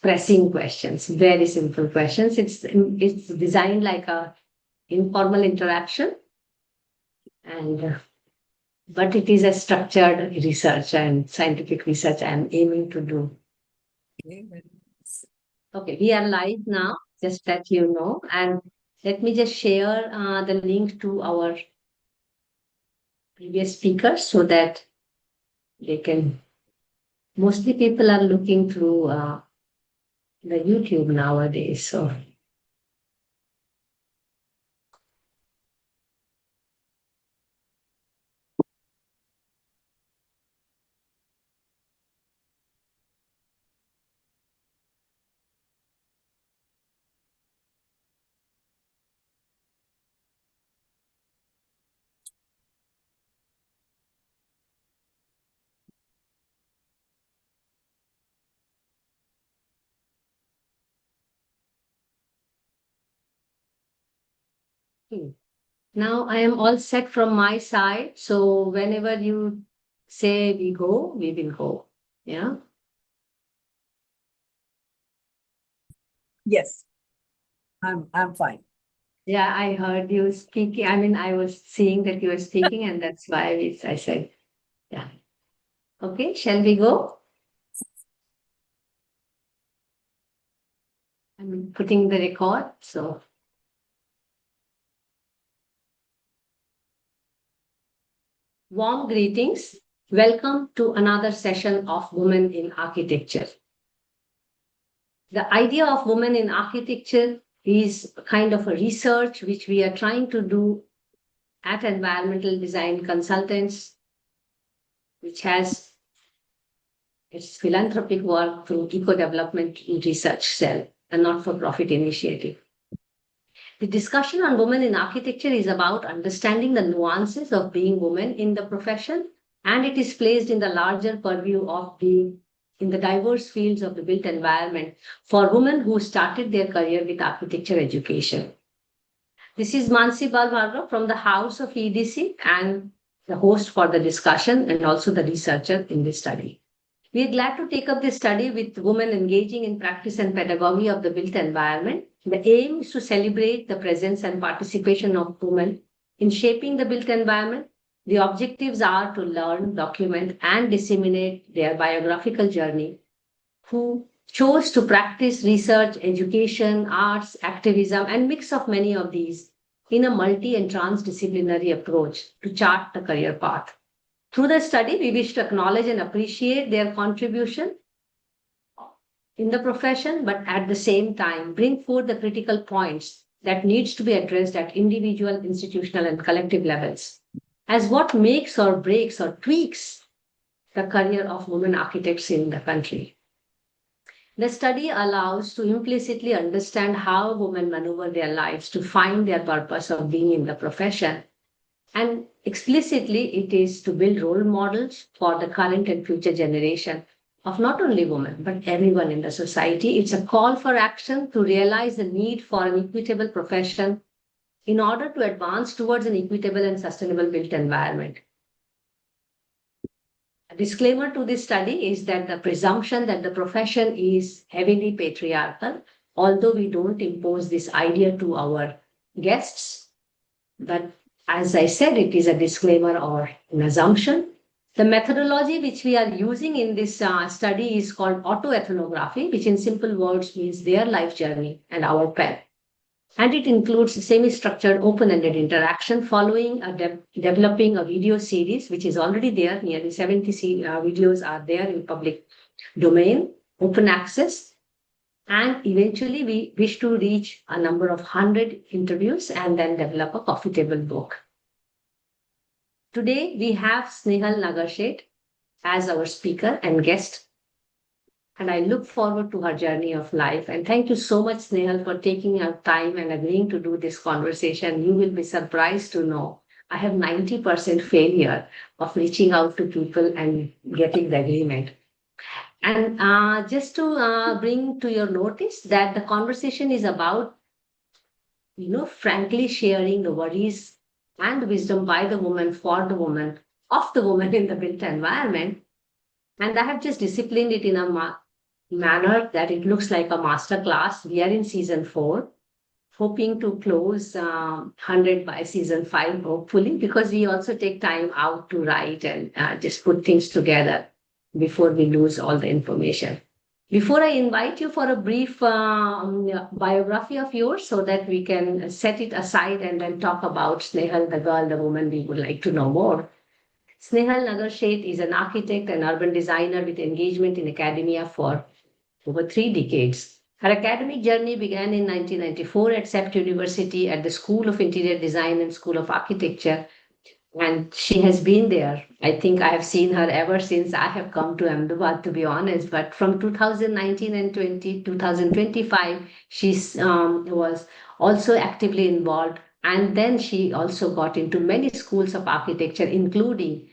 pressing questions, very simple questions. It's designed like a informal interaction, and but it is a structured research and scientific research I'm aiming to do. Okay. Okay, we are live now, just that you know. And let me just share the link to our previous speakers so that they can. Mostly people are looking through the YouTube nowadays. So, now I am all set from my side. So, whenever you say we go, we will go. Yeah. Yes, I'm fine. Yeah, I heard you speaking. I mean, I was seeing that you were speaking, and that's why I said, yeah. Okay, shall we go? I'm putting the record. So, warm greetings. Welcome to another session of Women in Architecture. The idea of women in architecture is kind of a research which we are trying to do at Environmental Design Consultants, which has its philanthropic work through Eco Development Research Cell, a not for profit initiative. The discussion on women in architecture is about understanding the nuances of being women in the profession, and it is placed in the larger purview of being in the diverse fields of the built environment for women who started their career with architecture education. This is Mansi Balbhargav from the House of EDC and the host for the discussion and also the researcher in this study. We are glad to take up this study with women engaging in practice and pedagogy of the built environment. The aim is to celebrate the presence and participation of women in shaping the built environment. The objectives are to learn, document, and disseminate their biographical journey, who chose to practice research, education, arts, activism, and mix of many of these in a multi and transdisciplinary approach to chart the career path. Through the study, we wish to acknowledge and appreciate their contribution in the profession, but at the same time, bring forth the critical points that needs to be addressed at individual, institutional, and collective levels as what makes or breaks or tweaks the career of women architects in the country. The study allows to implicitly understand how women maneuver their lives to find their purpose of being in the profession. And explicitly, it is to build role models for the current and future generation of not only women, but everyone in the society. It's a call for action to realize the need for an equitable profession in order to advance towards an equitable and sustainable built environment. A disclaimer to this study is that the presumption that the profession is heavily patriarchal, although we don't impose this idea to our guests, but as I said, it is a disclaimer or an assumption. The methodology which we are using in this study is called autoethnography, which in simple words means their life journey and our pen. And it includes semi-structured, open-ended interaction following developing a video series, which is already there. Nearly 70 videos are there in public domain, open access. And eventually we wish to reach a number of 100 interviews and then develop a coffee table book. Today we have Snehal Nagarsheth as our speaker and guest. And I look forward to her journey of life. And thank you so much, Snehal, for taking your time and agreeing to do this conversation. You will be surprised to know I have 90% failure of reaching out to people and getting the agreement. And just to bring to your notice that the conversation is about, frankly sharing the worries and wisdom by the woman, for the woman, of the woman in the built environment. And I have just disciplined it in a manner that it looks like a master class. We are in season 4, hoping to close 100 by season 5, hopefully, because we also take time out to write and just put things together before we lose all the information. Before I invite you for a brief biography of yours so that we can set it aside and then talk about Snehal, the girl, the woman we would like to know more. Snehal Nagar Sheth is an architect and urban designer with engagement in academia for over 3 decades. Her academic journey began in 1994 at SEPT University at the School of Interior Design and School of Architecture, and she has been there. I think I have seen her ever since I have come to Ahmedabad, to be honest. But from 2019 and 2025, she was also actively involved. And then she also got into many schools of architecture, including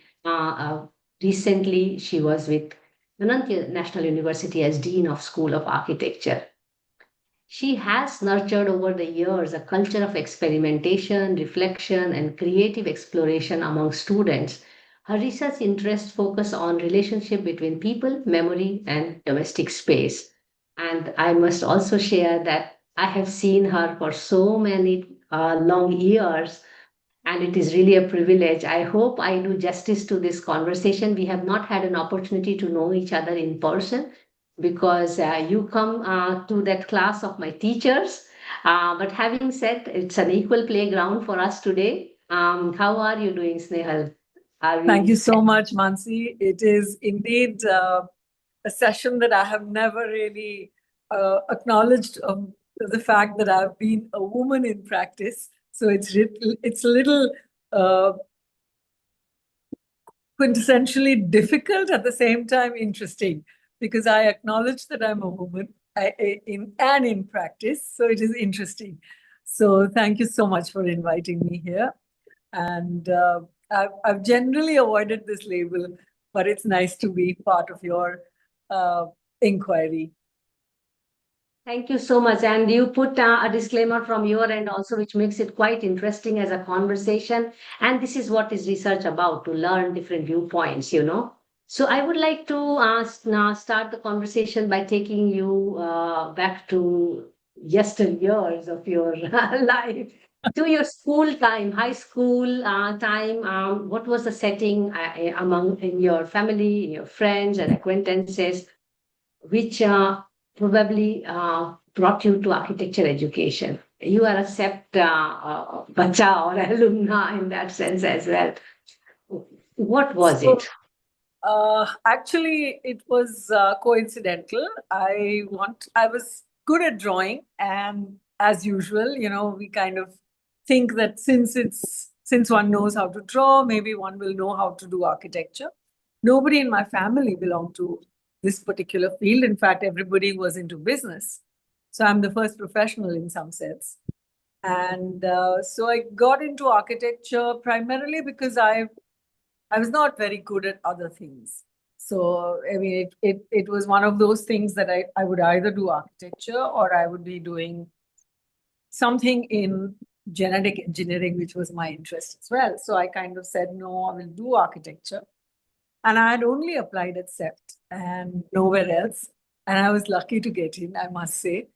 recently she was with Anantya National University as Dean of School of Architecture. She has nurtured over the years a culture of experimentation, reflection, and creative exploration among students. Her research interests focus on relationship between people, memory, and domestic space. And I must also share that I have seen her for so many long years, and it is really a privilege. I hope I do justice to this conversation. We have not had an opportunity to know each other in person because you come to that class of my teachers. But having said, it's an equal playground for us today. How are you doing, Snehal? Are Thank we? you so much, Mansi. It is indeed a session that I have never really acknowledged the fact that I've been a woman in practice. So it's a little uh, quintessentially difficult at the same time interesting because I acknowledge that I'm a woman in practice. So it is interesting. So thank you so much for inviting me here. And I've generally avoided this label, but it's nice to be part of your inquiry. Thank you so much. And you put a disclaimer from your end also, which makes it quite interesting as a conversation. And this is what is research about, to learn different viewpoints. So I would like to now start the conversation by taking you back to yesteryears of your life, to your school time, high school time. What was the setting among in your family, in your friends and acquaintances, which probably brought you to architecture education? You are a SEPT bacha or alumna in that sense as well. What was So it? actually, it was coincidental. I was good at drawing, and as usual, we kind of think that since one knows how to draw, maybe one will know how to do architecture. Nobody in my family belonged to this particular field. In fact, everybody was into business. So I'm the first professional in some sense. And so I got into architecture primarily because I was not very good at other things. So, I mean, it was one of those things that I would either do architecture or I would be doing something in genetic engineering, which was my interest as well. So I kind of said, no, I will do architecture. And I had only applied at SEPT and nowhere else. And I was lucky to get in, I must say.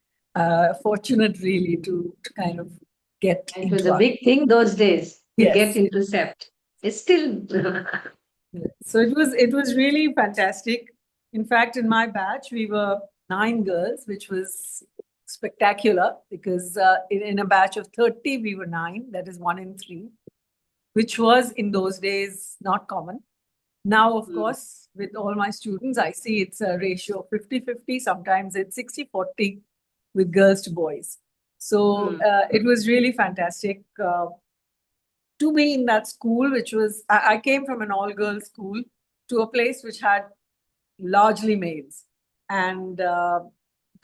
Fortunate really to kind of get It was into a big thing those days to get Yes. into SEPT. It's still. So it was really fantastic. In fact, in my batch, we were 9 girls, which was spectacular because in a batch of 30, we were 9. That is 1 in 3, which was in those days not common. Now, of course, with all my students, I see it's a ratio of 50-50. Sometimes it's 60-40 with girls to boys. So it was really fantastic to be in that school, which was, I came from an all-girls school to a place which had largely males. And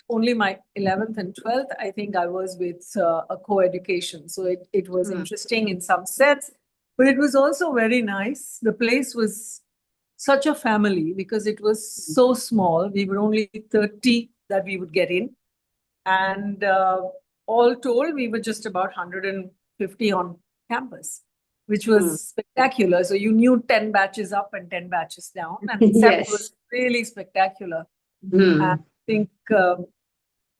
only my 11th and 12th, I think I was with a co-education. So it was interesting in some sense, but it was also very nice. The place was such a family because it was so small. We were only 30 that we would get in. And all told, we were just about 150 on campus, which was spectacular. So you knew 10 batches up and 10 batches down. And Yes. was really spectacular. Mm. think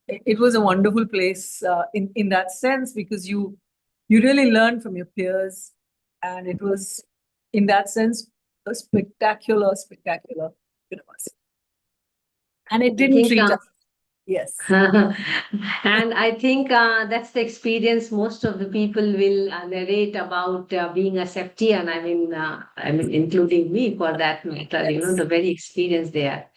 it was a wonderful place in that sense, because you really learn from your peers, and it was in that sense a spectacular university. And it I didn't think treat us. Yes. and I think that's the experience most of the people will narrate about being a Septian. I mean, including me for that matter. You know, Yes. the very experience there.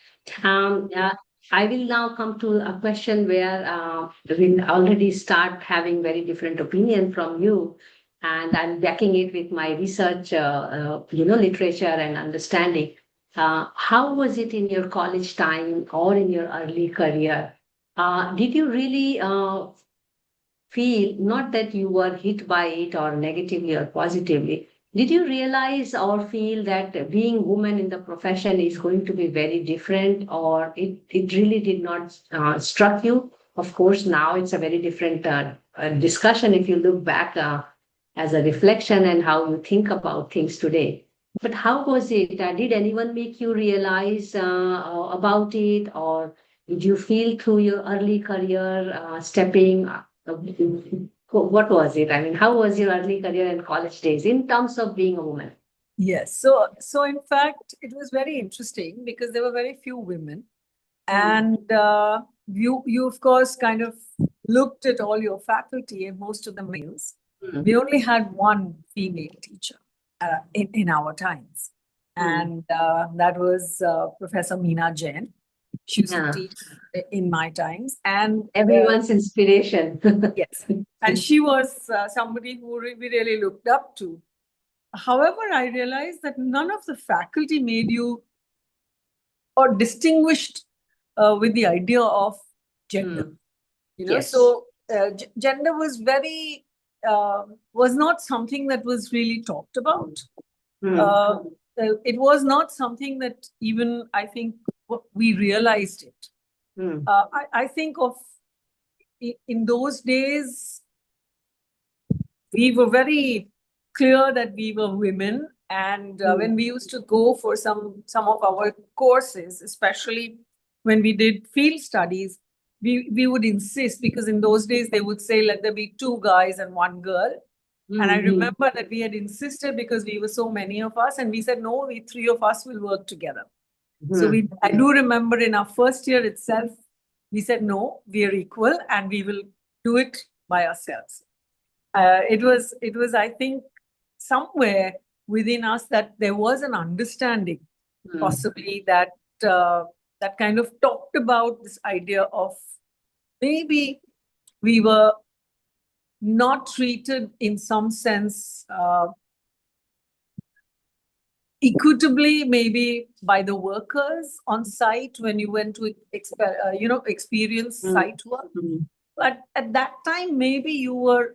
I will now come to a question where we'll already start having very different opinion from you, and I'm backing it with my research, literature and understanding. How was it in your college time or in your early career? Did you really feel, not that you were hit by it or negatively or positively, did you realize or feel that being woman in the profession is going to be very different, or it really did not struck you? Of course, now it's a very different discussion if you look back as a reflection and how you think about things today. But how was it? Did anyone make you realize about it, or did you feel through your early career stepping? What was it? I mean, how was your early career and college days in terms of being a woman? Yes. So in fact, it was very interesting because there were very few women, and you of course kind of looked at all your faculty, and most of them males. Mm. We only had one female teacher in our times, and that was Professor Meena Jain. She used to Yeah. teach in my times, and Everyone's inspiration. yes, and she was somebody who we really looked up to. However, I realized that none of the faculty made you or distinguished with the idea of gender. Mm. You know, Yes. so gender was very was not something that was really talked about. It was not something that even I think we realized it. I think of in those days we were very clear that we were women, and when we used to go for some of our courses, especially when we did field studies, we would insist, because in those days they would say let there be two guys and one girl. And I remember that we had insisted because we were so many of us, and we said no, we three of us will work together. So I do remember in our first year itself, we said no, we are equal and we will do it by ourselves. It was I think somewhere within us that there was an understanding, possibly that that kind of talked about this idea of maybe we were not treated in some sense equitably, maybe by the workers on site when you went to experience site work. But at that time, maybe you were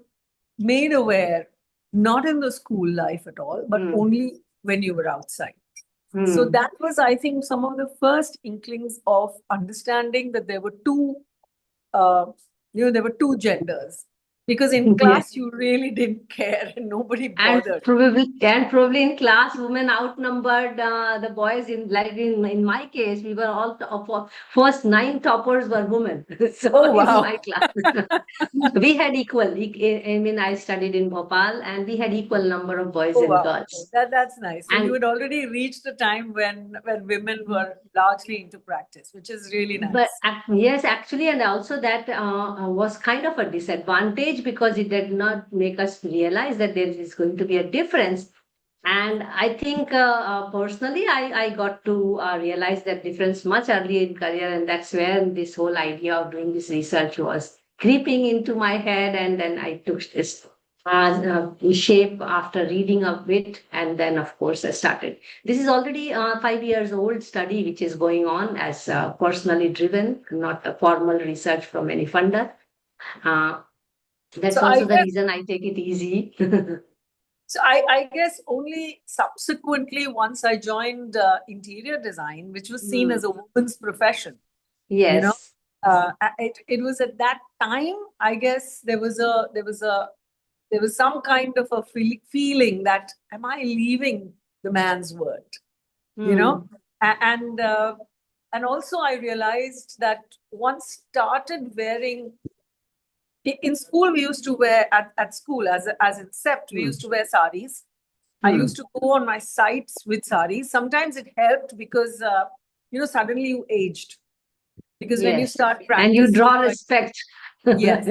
made aware, not in the school life at all, but only when you were outside. So that was, I think, some of the first inklings of understanding that there were two, there were two genders. Because in class, you really didn't care and nobody bothered. And probably in class, women outnumbered the boys. In my case, we were all first 9 toppers were women. So wow. In my class, we had equal. I mean, I studied in Bhopal, and we had equal number of boys and wow. girls. That's nice. So And you had already reached the time when women were largely into practice, which is really nice. But yes, actually, and also that was kind of a disadvantage because it did not make us realize that there is going to be a difference. And I think personally, I got to realize that difference much earlier in career, and that's where this whole idea of doing this research was creeping into my head, and then I took this shape after reading a bit, and then of course I started. This is already a 5 years old study which is going on as personally driven, not a formal research from any funder. That's So also the reason I take it easy. So I guess only subsequently, once I joined interior design, which was seen as a woman's profession. Yes. You know, it was at that time, I guess there was some kind of a feeling that am I leaving the man's world? You know, and and also I realized that once started wearing, in school we used to wear, at school as in SEPT, we used to wear saris. I used to go on my sites with saris. Sometimes it helped because, suddenly you aged. Because when you Yes. start And practicing. you draw respect. Yes.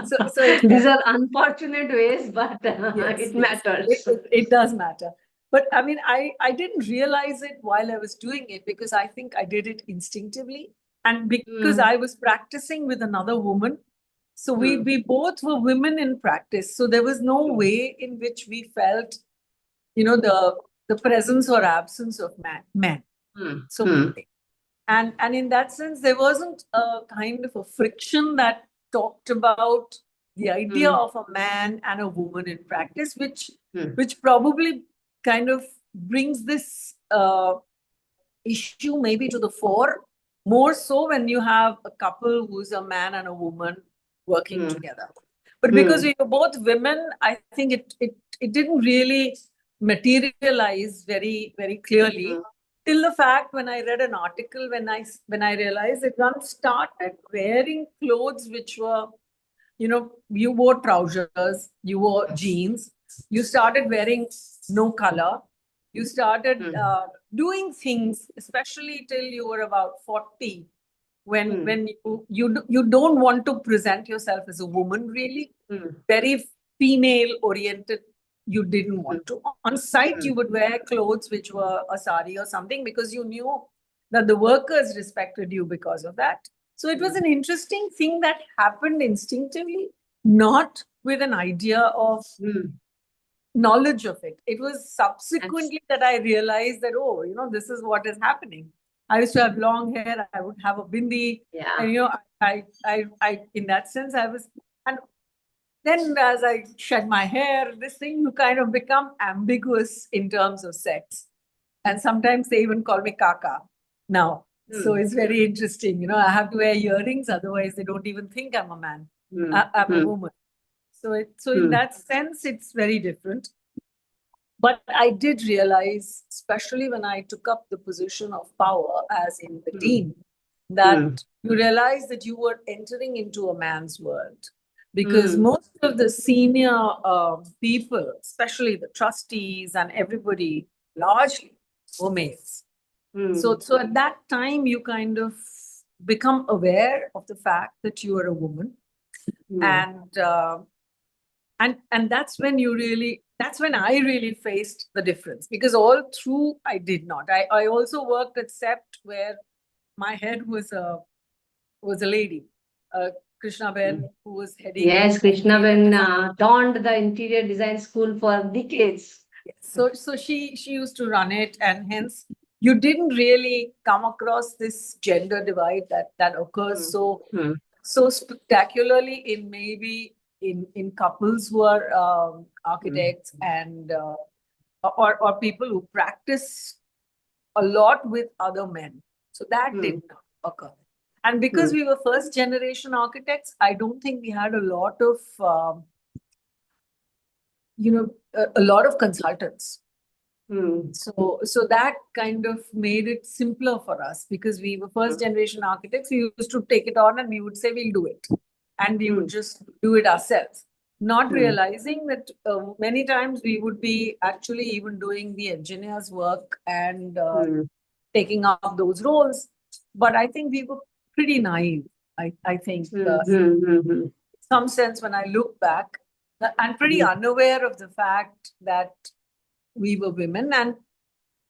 So it These helped. are unfortunate ways, but Yes, it yes. matters. It does matter. But I mean, I didn't realize it while I was doing it because I think I did it instinctively. And because I was practicing with another woman. So we both were women in practice. So there was no way in which we felt, the presence or absence of men. So and in that sense, there wasn't a kind of a friction that talked about the idea of a man and a woman in practice, which probably kind of brings this issue maybe to the fore, more so when you have a couple who's a man and a woman working together. But because we were both women, I think it didn't really materialize very, very clearly. Till the fact when I read an article, when I realized that one started wearing clothes which were, you wore trousers, you wore jeans, you started wearing no color, you started doing things, especially till you were about 40, when you don't want to present yourself as a woman, really, very female oriented. You didn't want to. On site, you would wear clothes which were a sari or something because you knew that the workers respected you because of that. So it was an interesting thing that happened instinctively, not with an idea of knowledge of it. It was subsequently that I realized that, oh, this is what is happening. I used to have long hair. I would have a bindi. Yeah. And, I in that sense, I was, and then as I shed my hair, this thing, you kind of become ambiguous in terms of sex. And sometimes they even call me Kaka now. So it's very interesting. I have to wear earrings, otherwise they don't even think I'm a man. I'm a woman. So in that sense, it's very different. But I did realize, especially when I took up the position of power, as in the team, that you realize that you were entering into a man's world. Because most of the senior people, especially the trustees and everybody, largely were males. So at that time, you kind of become aware of the fact that you are a woman. And that's when I really faced the difference, because all through I did not. I also worked at SEPT, where my head was a lady, Krishna Ben, who was heading. Yes, Krishna Ben turned the interior design school for decades. So she used to run it, and hence you didn't really come across this gender divide that occurs so spectacularly in maybe in couples who are architects and or people who practice a lot with other men. So that did not occur. And because we were first generation architects, I don't think we had a lot of a lot of consultants. So that kind of made it simpler for us, because we were first generation architects. We used to take it on and we would say we'll do it, and we would just do it ourselves, not realizing that many times we would be actually even doing the engineer's work and taking up those roles. But I think we were pretty naive. I think in some sense, when I look back, I'm pretty unaware of the fact that we were women,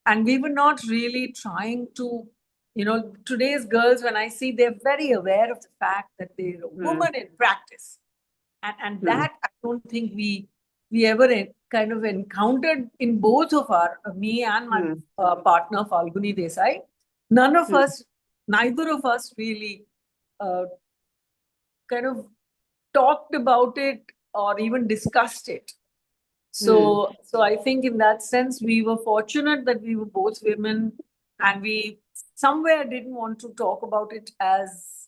and we were not really trying to, today's girls, when I see, they're very aware of the fact that they're a woman in practice. And that I don't think we ever kind of encountered in both of me and my partner, Falguni Desai. Neither of us really kind of talked about it or even discussed it. So I think in that sense, we were fortunate that we were both women, and we somewhere didn't want to talk about it as,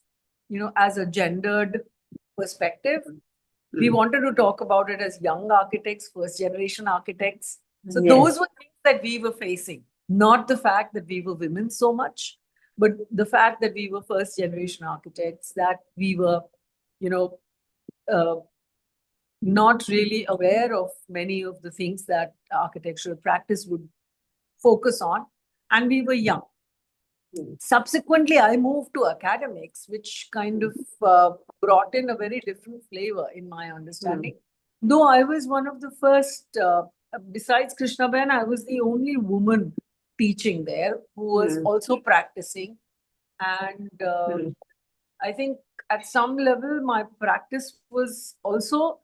as a gendered perspective. We wanted to talk about it as young architects, first generation architects. So those were things that we were facing, not the fact that we were women so much. But the fact that we were first generation architects, that we were, you know, uh, not really aware of many of the things that architectural practice would focus on, and we were young. Subsequently, I moved to academics, which kind of brought in a very different flavor in my understanding. Though I was one of the first, besides Krishnaben, I was the only woman teaching there who was also practicing. And I think at some level, my practice was also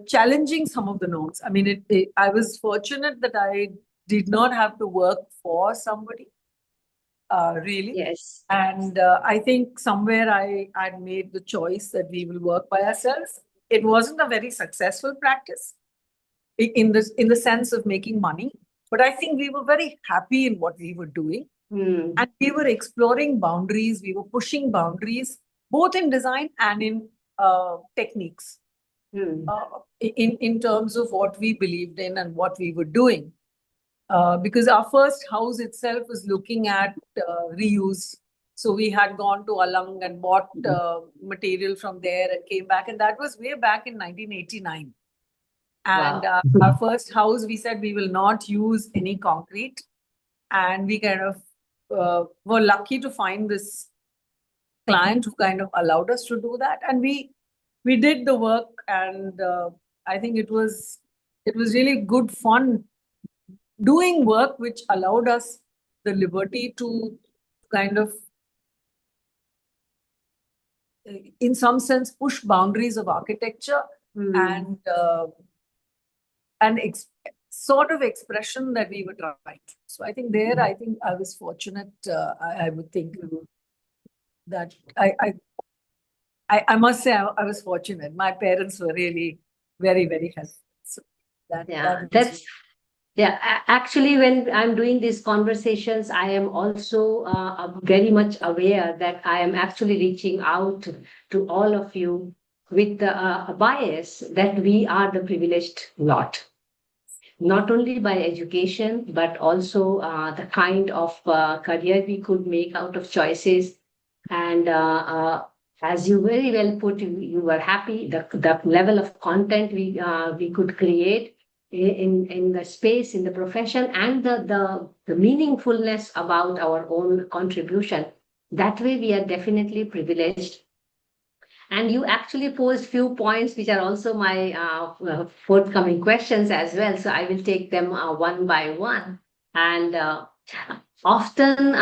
challenging some of the norms. I mean, I was fortunate that I did not have to work for somebody. Really. Yes. And I think somewhere I had made the choice that we will work by ourselves. It wasn't a very successful practice in the sense of making money, but I think we were very happy in what we were doing. And we were exploring boundaries, we were pushing boundaries, both in design and in techniques, in terms of what we believed in and what we were doing. Because our first house itself was looking at reuse. So we had gone to Alang and bought material from there and came back. And that was way back in 1989. And Wow. our first house, we said we will not use any concrete. And we kind of were lucky to find this client who kind of allowed us to do that. And we did the work. And I think it was really good fun doing work which allowed us the liberty to kind of, in some sense, push boundaries of architecture and sort of expression that we were trying. So I think there, I think I was fortunate. I would think that I must say I was fortunate. My parents were really very, very helpful. So actually, when I'm doing these conversations, I am also very much aware that I am actually reaching out to all of you with a bias that we are the privileged lot. Not only by education, but also the kind of career we could make out of choices. And as you very well put, you were happy, the level of content we could create in the space, in the profession, and the meaningfulness about our own contribution. That way, we are definitely privileged. And you actually posed few points, which are also my forthcoming questions as well. So I will take them one by one. And often,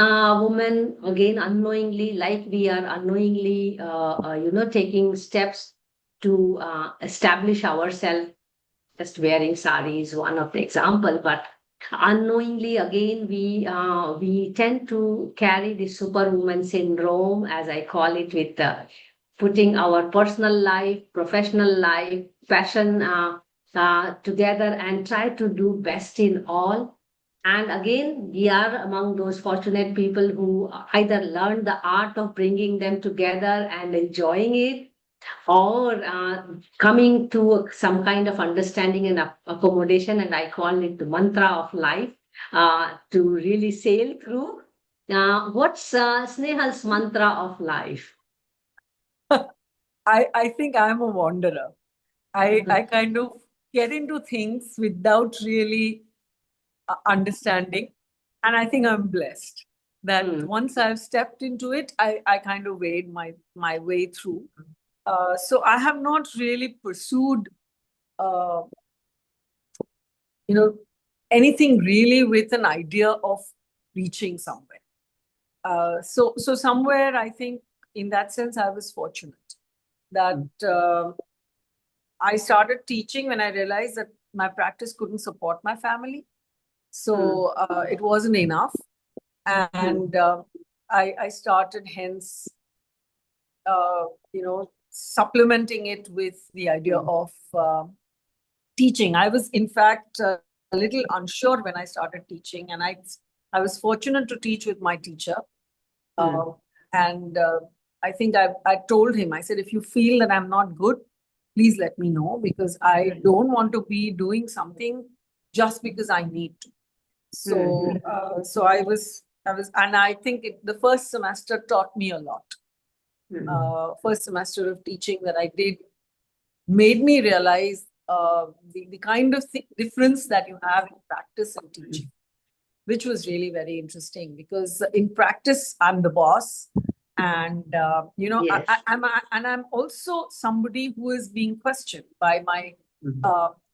women, again, unknowingly, like we are unknowingly, taking steps to establish ourselves. Just wearing sari is one of the example, but unknowingly, again, we tend to carry the superwoman syndrome, as I call it, with putting our personal life, professional life, passion together and try to do best in all. And again, we are among those fortunate people who either learned the art of bringing them together and enjoying it, or coming to some kind of understanding and accommodation, and I call it the mantra of life, to really sail through. What's Snehal's mantra of life? I think I'm a wanderer. I kind of get into things without really understanding. And I think I'm blessed that once I've stepped into it, I kind of wade my way through. So I have not really pursued, anything really with an idea of reaching somewhere. So somewhere I think in that sense I was fortunate that I started teaching when I realized that my practice couldn't support my family. So it wasn't enough. And I started hence, supplementing it with the idea of teaching. I was, in fact, a little unsure when I started teaching, and I was fortunate to teach with my teacher. And I think I told him, I said, if you feel that I'm not good, please let me know, because I don't want to be doing something just because I need to. So, so I was and I think the first semester taught me a lot. First semester of teaching that I did made me realize the kind of difference that you have in practice and teaching, which was really very interesting because in practice, I'm the boss. And, Yes. I'm also somebody who is being questioned by my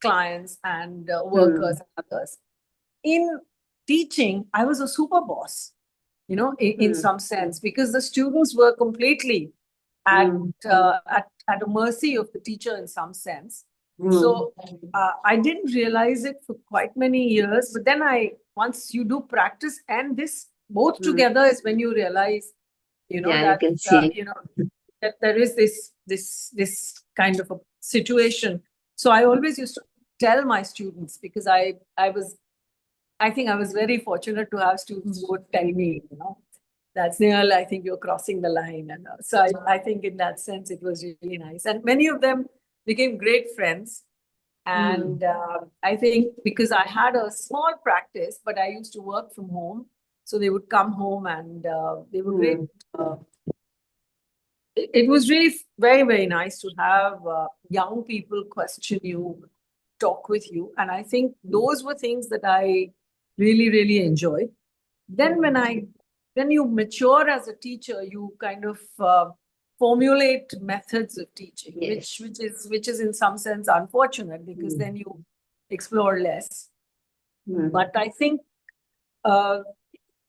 clients and workers and others. In teaching, I was a super boss, in some sense, because the students were completely at a mercy of the teacher in some sense. So I didn't realize it for quite many years, but then once you do practice and this both together is when you realize, Yeah, you can see. That there is this kind of a situation. So I always used to tell my students, because I think I was very fortunate to have students who would tell me, that's Nehal, I think you're crossing the line. And so I think in that sense, it was really nice. And many of them became great friends. And I think because I had a small practice, but I used to work from home. So they would come home and they were great. It was really very, very nice to have young people question you, talk with you. And I think those were things that I really, really enjoyed. Then when you mature as a teacher, you kind of formulate methods of teaching, Yes. which is in some sense unfortunate because then you explore less. But I think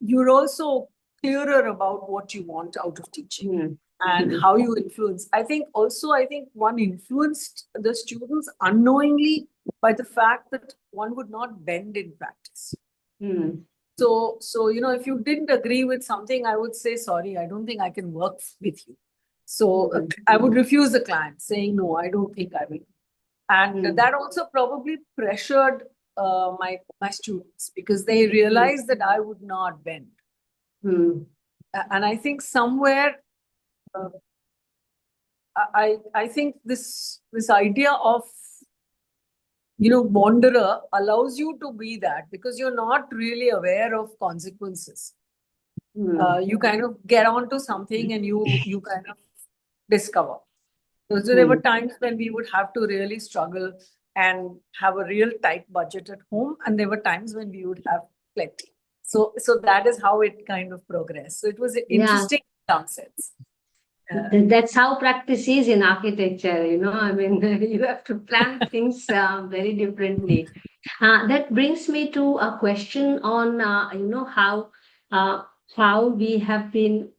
you're also clearer about what you want out of teaching and how you influence. I think one influenced the students unknowingly by the fact that one would not bend in practice. So, if you didn't agree with something, I would say, sorry, I don't think I can work with you. So I would refuse the client saying, no, I don't think I will. And that also probably pressured my students because they realized that I would not bend. And I think somewhere, I think this idea of wanderer allows you to be that because you're not really aware of consequences. You kind of get onto something and you kind of discover. So there were times when we would have to really struggle and have a real tight budget at home, and there were times when we would have plenty. So that is how it kind of progressed. So it was interesting in some sense. That's how practice is in architecture, I mean, you have to plan things very differently. That brings me to a question on, how we have been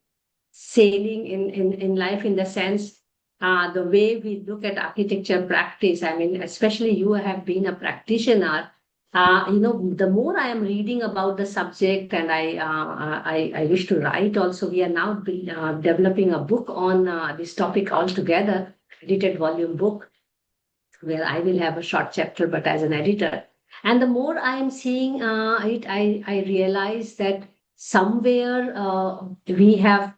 sailing in life in the sense, the way we look at architecture practice. I mean, especially you have been a practitioner. The more I am reading about the subject, and I wish to write also. We are now developing a book on this topic altogether, edited volume book, where I will have a short chapter, but as an editor. And the more I am seeing it, I realize that somewhere we have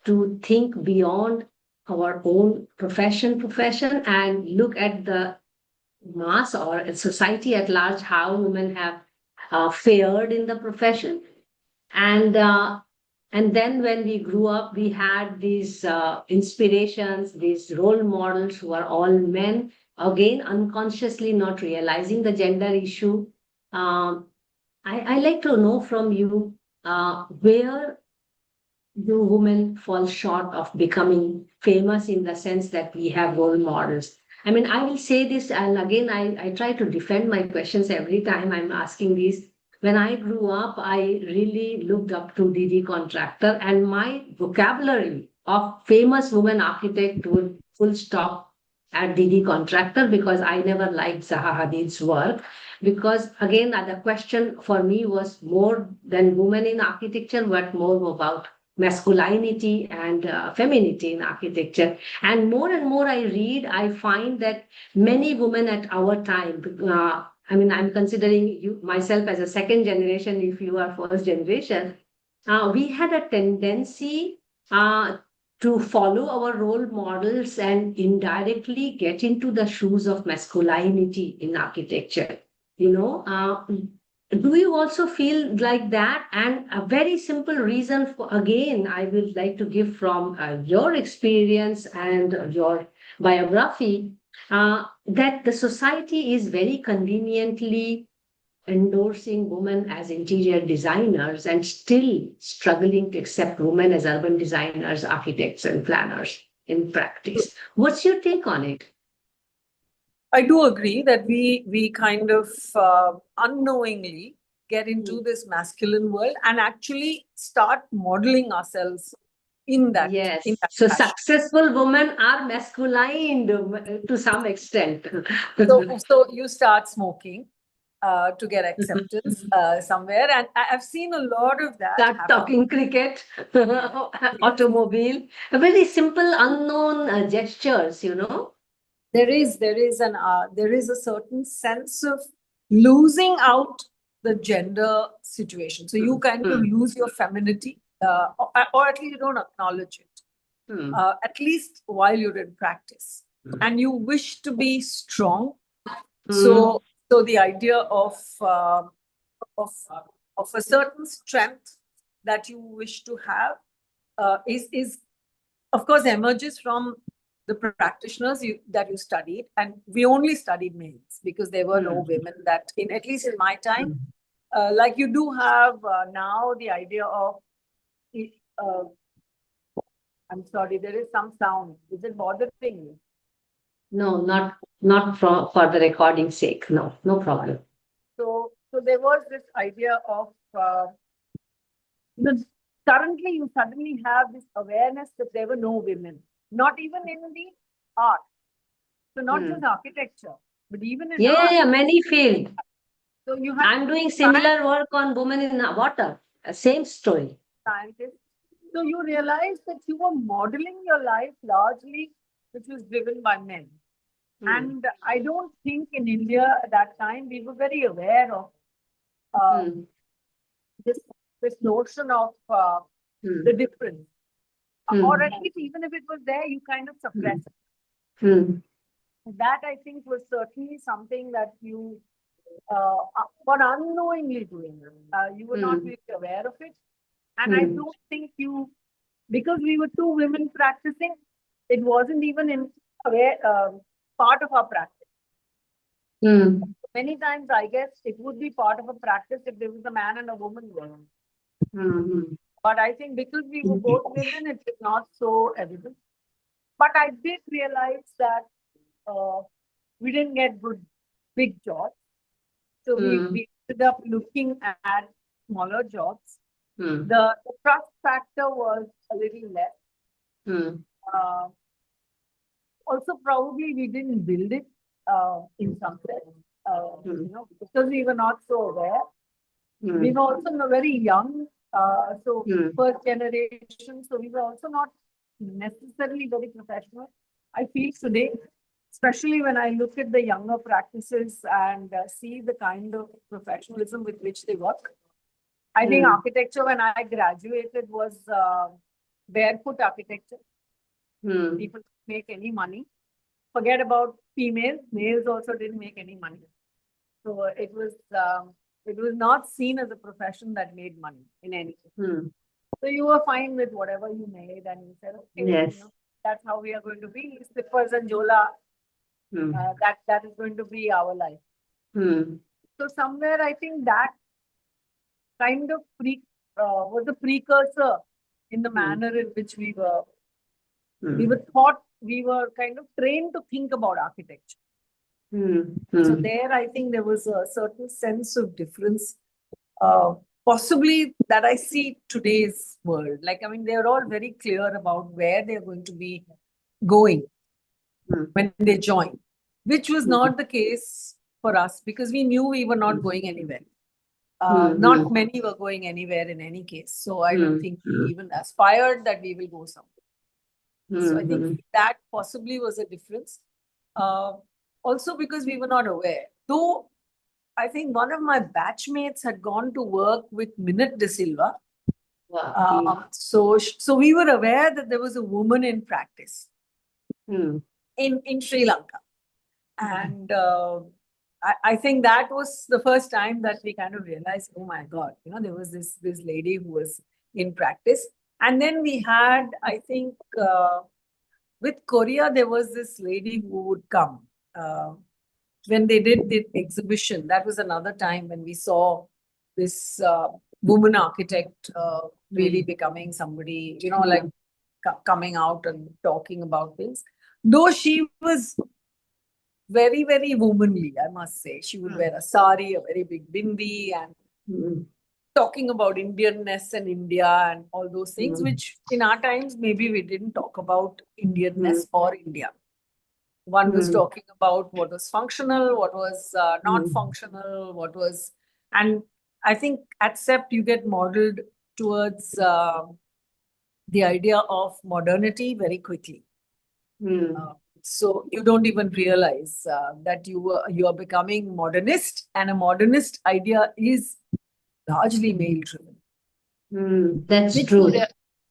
to think beyond our own profession and look at the mass or society at large, how women have fared in the profession. And then when we grew up, we had these inspirations, these role models who are all men, again, unconsciously not realizing the gender issue. I like to know from you, where do women fall short of becoming famous in the sense that we have role models? I mean, I will say this, and again, I try to defend my questions every time I'm asking these. When I grew up, I really looked up to DD Contractor, and my vocabulary of famous woman architect would full stop at DD Contractor because I never liked Zaha Hadid's work. Because again, the question for me was more than women in architecture, but more about masculinity and femininity in architecture. And more I read, I find that many women at our time, I mean, I'm considering myself as a second generation, if you are first generation, we had a tendency to follow our role models and indirectly get into the shoes of masculinity in architecture. do you also feel like that? And a very simple reason for, again, I would like to give from your experience and your biography, that the society is very conveniently endorsing women as interior designers and still struggling to accept women as urban designers, architects, and planners in practice. What's your take on it? I do agree that we kind of unknowingly get into this masculine world and actually start modeling ourselves in that Yes. So fashion. successful women are masculine to some extent. So you start smoking to get acceptance somewhere, and I've seen a lot of that Start happen. talking cricket, automobile, a very simple, unknown gestures, you know. There is a certain sense of losing out the gender situation. So you kind of lose your femininity, or at least you don't acknowledge it. At least while you're in practice, and you wish to be strong. So the idea of a certain strength that you wish to have is of course emerges from the practitioners that you studied, and we only studied males because there were no women that in, at least in my time, like you do have now the idea of uh, I'm sorry, there is some sound. Is it bothering you? No, not for the recording sake. No, no problem. So there was this idea of currently you suddenly have this awareness that there were no women, not even in the art. So not just architecture, but even in art. Yeah, many field. So you have I'm doing similar work on women in water. Same story. scientists. So you realize that you were modeling your life largely, which was driven by men. And I don't think in India at that time we were very aware of this notion of the difference. Or at least even if it was there, you kind of suppress it. That I think was certainly something that you were unknowingly doing. You were not really aware of it. And I don't think because we were two women practicing, it wasn't even in aware, part of our practice. Many times, I guess it would be part of a practice if there was a man and a woman there. But I think because we were both women, it is not so evident. But I did realize that we didn't get good big jobs. So we ended up looking at smaller jobs. The trust factor was a little less. Also, probably we didn't build it in some sense, because we were not so aware. We were also very young, so first generation, so we were also not necessarily very professional. I feel today, especially when I look at the younger practices and see the kind of professionalism with which they work. I think architecture, when I graduated, was barefoot architecture. People didn't make any money. Forget about females; males also didn't make any money. So it was not seen as a profession that made money in anything. So you were fine with whatever you made, and you said, okay, Yes. That's how we are going to be. Slippers and Jola, that is going to be our life. So somewhere I think that kind of was a precursor in the manner in which we were taught, we were kind of trained to think about architecture. So there, I think there was a certain sense of difference, possibly that I see today's world. Like, I mean, they're all very clear about where they're going to be going when they join, which was not the case for us because we knew we were not going anywhere. Not many were going anywhere in any case. So I don't think we even aspired that we will go somewhere. So I think that possibly was a difference. Also because we were not aware. Though I think one of my batchmates had gone to work with Minute De Silva. Wow. So we were aware that there was a woman in practice in Sri Lanka. And I think that was the first time that we kind of realized, oh my God, there was this lady who was in practice. And then we had, I think, with Korea, there was this lady who would come. When they did the exhibition, that was another time when we saw this woman architect really becoming somebody, like coming out and talking about things. Though she was very, very womanly, I must say. She would wear a sari, a very big bindi, and talking about Indianness and India and all those things, which in our times, maybe we didn't talk about Indianness or India. One was talking about what was functional, what was not functional, what was, and I think at CEPT you get modeled towards the idea of modernity very quickly. So you don't even realize that you are becoming modernist, and a modernist idea is largely male driven. That's true.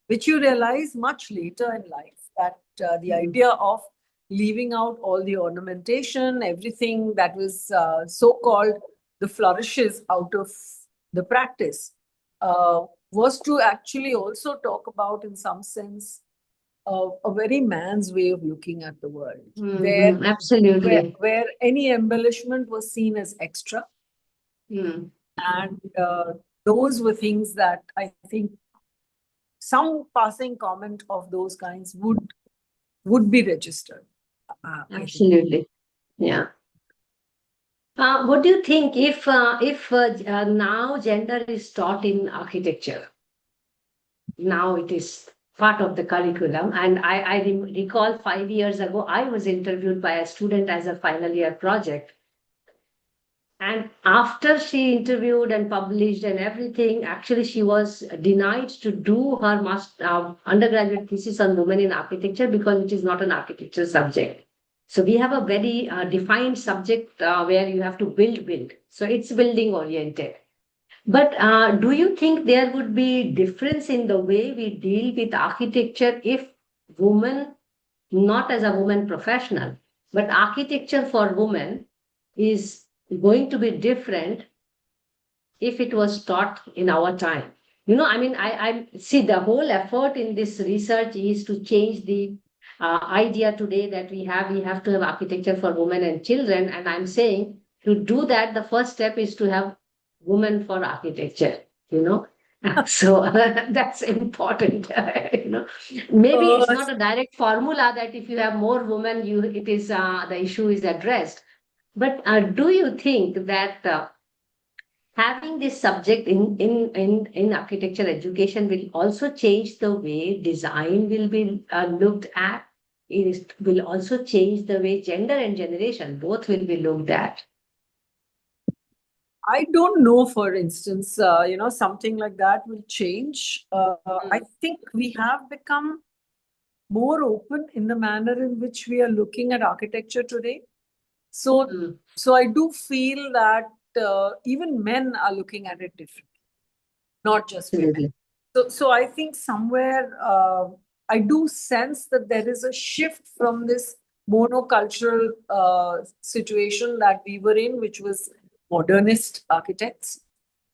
Which you realize much later in life, that the idea of leaving out all the ornamentation, everything that was so-called the flourishes out of the practice, was to actually also talk about, in some sense, a very man's way of looking at the world, Absolutely. where any embellishment was seen as extra. And those were things that I think some passing comment of those kinds would be registered. Absolutely. Yeah. What do you think if now gender is taught in architecture? Now it is part of the curriculum. And I recall 5 years ago, I was interviewed by a student as a final year project. And after she interviewed and published and everything, actually she was denied to do her undergraduate thesis on women in architecture because it is not an architecture subject. So we have a very defined subject where you have to build. So it's building oriented. But do you think there would be difference in the way we deal with architecture if women, not as a woman professional, but architecture for women is going to be different if it was taught in our time? I see the whole effort in this research is to change the idea today that we have to have architecture for women and children. And I'm saying to do that, the first step is to have women for architecture, So that's important, Maybe it's not a direct formula that if you have more women, the issue is addressed. But do you think that having this subject in architecture education will also change the way design will be looked at? It will also change the way gender and generation both will be looked at. I don't know, for instance, something like that will change. I think we have become more open in the manner in which we are looking at architecture today. So I do feel that even men are looking at it differently, not just women. So I think somewhere I do sense that there is a shift from this monocultural situation that we were in, which was modernist architects.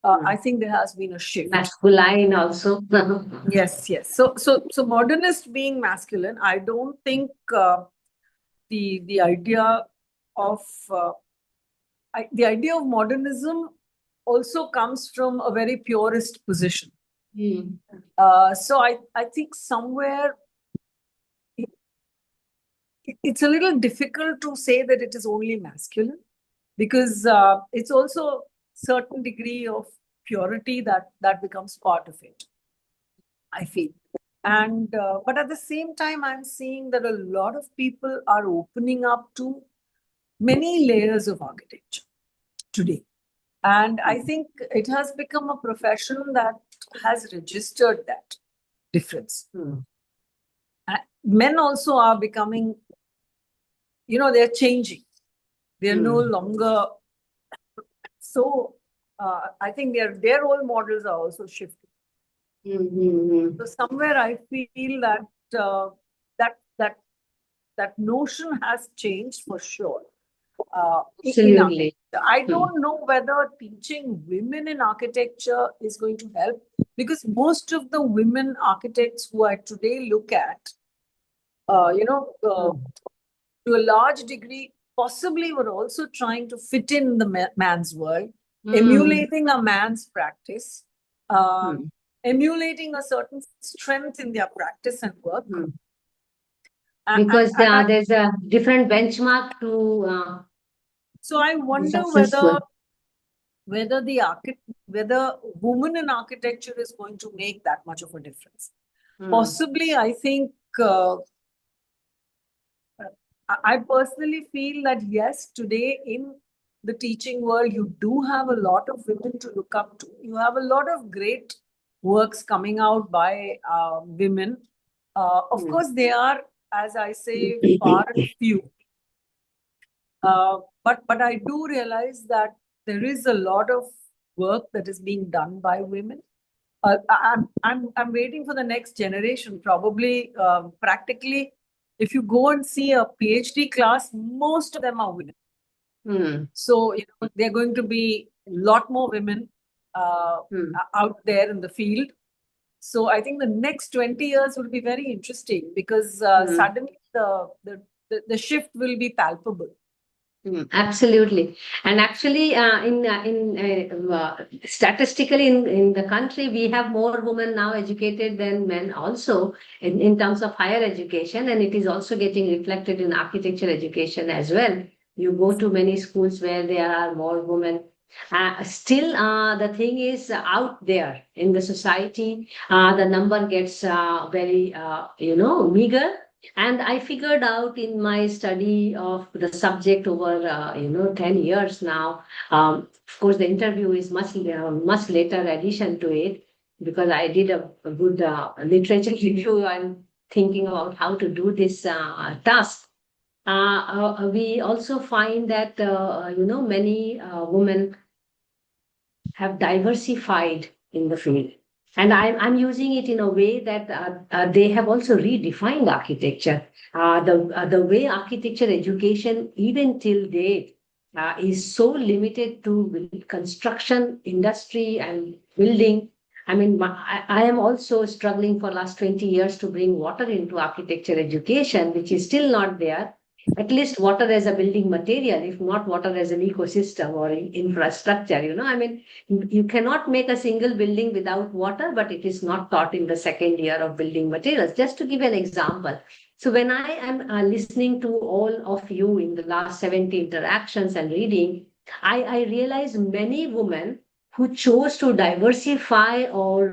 I think there has been a shift. Masculine also. Yes. So modernist being masculine, I don't think the idea of modernism also comes from a very purist position. So I think somewhere it's a little difficult to say that it is only masculine, because it's also certain degree of purity that becomes part of it, I feel. And but at the same time, I'm seeing that a lot of people are opening up to many layers of architecture today. And I think it has become a profession that has registered that difference. Men also are becoming, they're changing. They're no longer. So I think their role models are also shifting. So somewhere I feel that that notion has changed for sure. in Absolutely. I don't know whether teaching women in architecture is going to help, because most of the women architects who I today look at, to a large degree, possibly were also trying to fit in the man's world, emulating a man's practice, emulating a certain strength in their practice and work. Because And I, there's a different benchmark to so I wonder successful. whether whether women in architecture is going to make that much of a difference. Possibly, I think I personally feel that yes, today in the teaching world, you do have a lot of women to look up to. You have a lot of great works coming out by women. Of course, they are, as I say, far and few. But I do realize that there is a lot of work that is being done by women. I'm waiting for the next generation. Probably, practically, if you go and see a PhD class, most of them are women. So they're going to be a lot more women out there in the field. So I think the next 20 years will be very interesting, because suddenly the shift will be palpable. Absolutely. And actually, statistically in the country, we have more women now educated than men also in terms of higher education. And it is also getting reflected in architecture education as well. You go to many schools where there are more women. Still, the thing is out there in the society, the number gets very, meager. And I figured out in my study of the subject over, 10 years now. Of course, the interview is much later addition to it, because I did a good literature review and thinking about how to do this task. We also find that, many women have diversified in the field. And I'm using it in a way that they have also redefined architecture. The way architecture education, even till date, is so limited to construction industry and building. I mean, I am also struggling for last 20 years to bring water into architecture education, which is still not there. At least water as a building material, if not water as an ecosystem or infrastructure. I mean, you cannot make a single building without water, but it is not taught in the second year of building materials. Just to give an example. So when I am listening to all of you in the last 70 interactions and reading, I realize many women who chose to diversify or,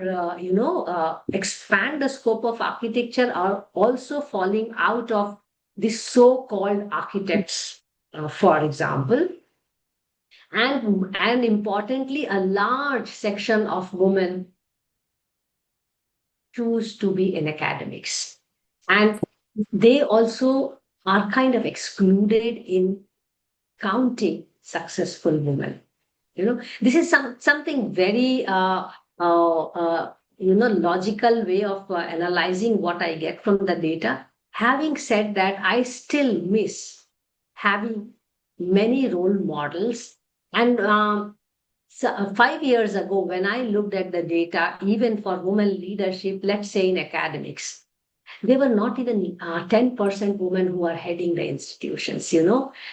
expand the scope of architecture are also falling out of the so-called architects, for example. And importantly, a large section of women choose to be in academics. And they also are kind of excluded in counting successful women. This is something very, logical way of analyzing what I get from the data. Having said that, I still miss having many role models. And so 5 years ago, when I looked at the data, even for women leadership, let's say in academics, there were not even 10% women who are heading the institutions.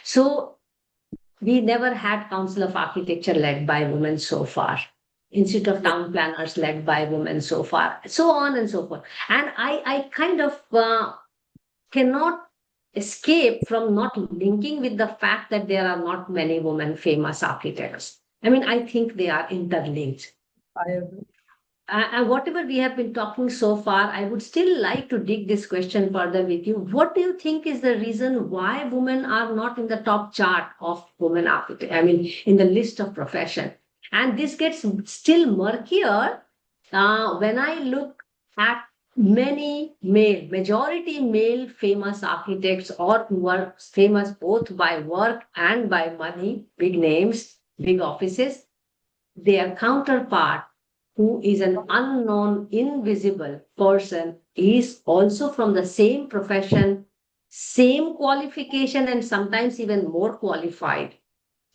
So we never had Council of Architecture led by women so far. Institute of Town Planners led by women so far, so on and so forth. And I kind of cannot escape from not linking with the fact that there are not many women famous architects. I mean, I think they are interlinked. I agree. And whatever we have been talking so far, I would still like to dig this question further with you. What do you think is the reason why women are not in the top chart of women architects? I mean, in the list of profession. And this gets still murkier when I look at many majority male famous architects, or who are famous both by work and by money, big names, big offices. Their counterpart, who is an unknown, invisible person, is also from the same profession, same qualification and sometimes even more qualified,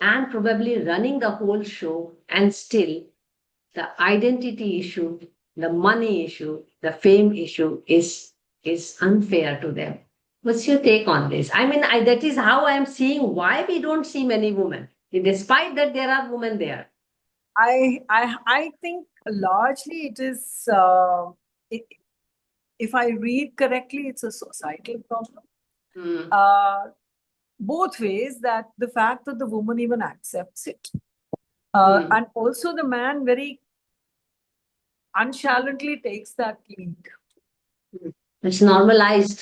and probably running the whole show, and still the identity issue, the money issue, the fame issue is unfair to them. What's your take on this? I mean, that is how I am seeing why we don't see many women, despite that there are women there. I think largely it is, if I read correctly, it's a societal problem. Mm. Both ways, that the fact that the woman even accepts it. Mm. And also the man very nonchalantly takes that lead. It's normalized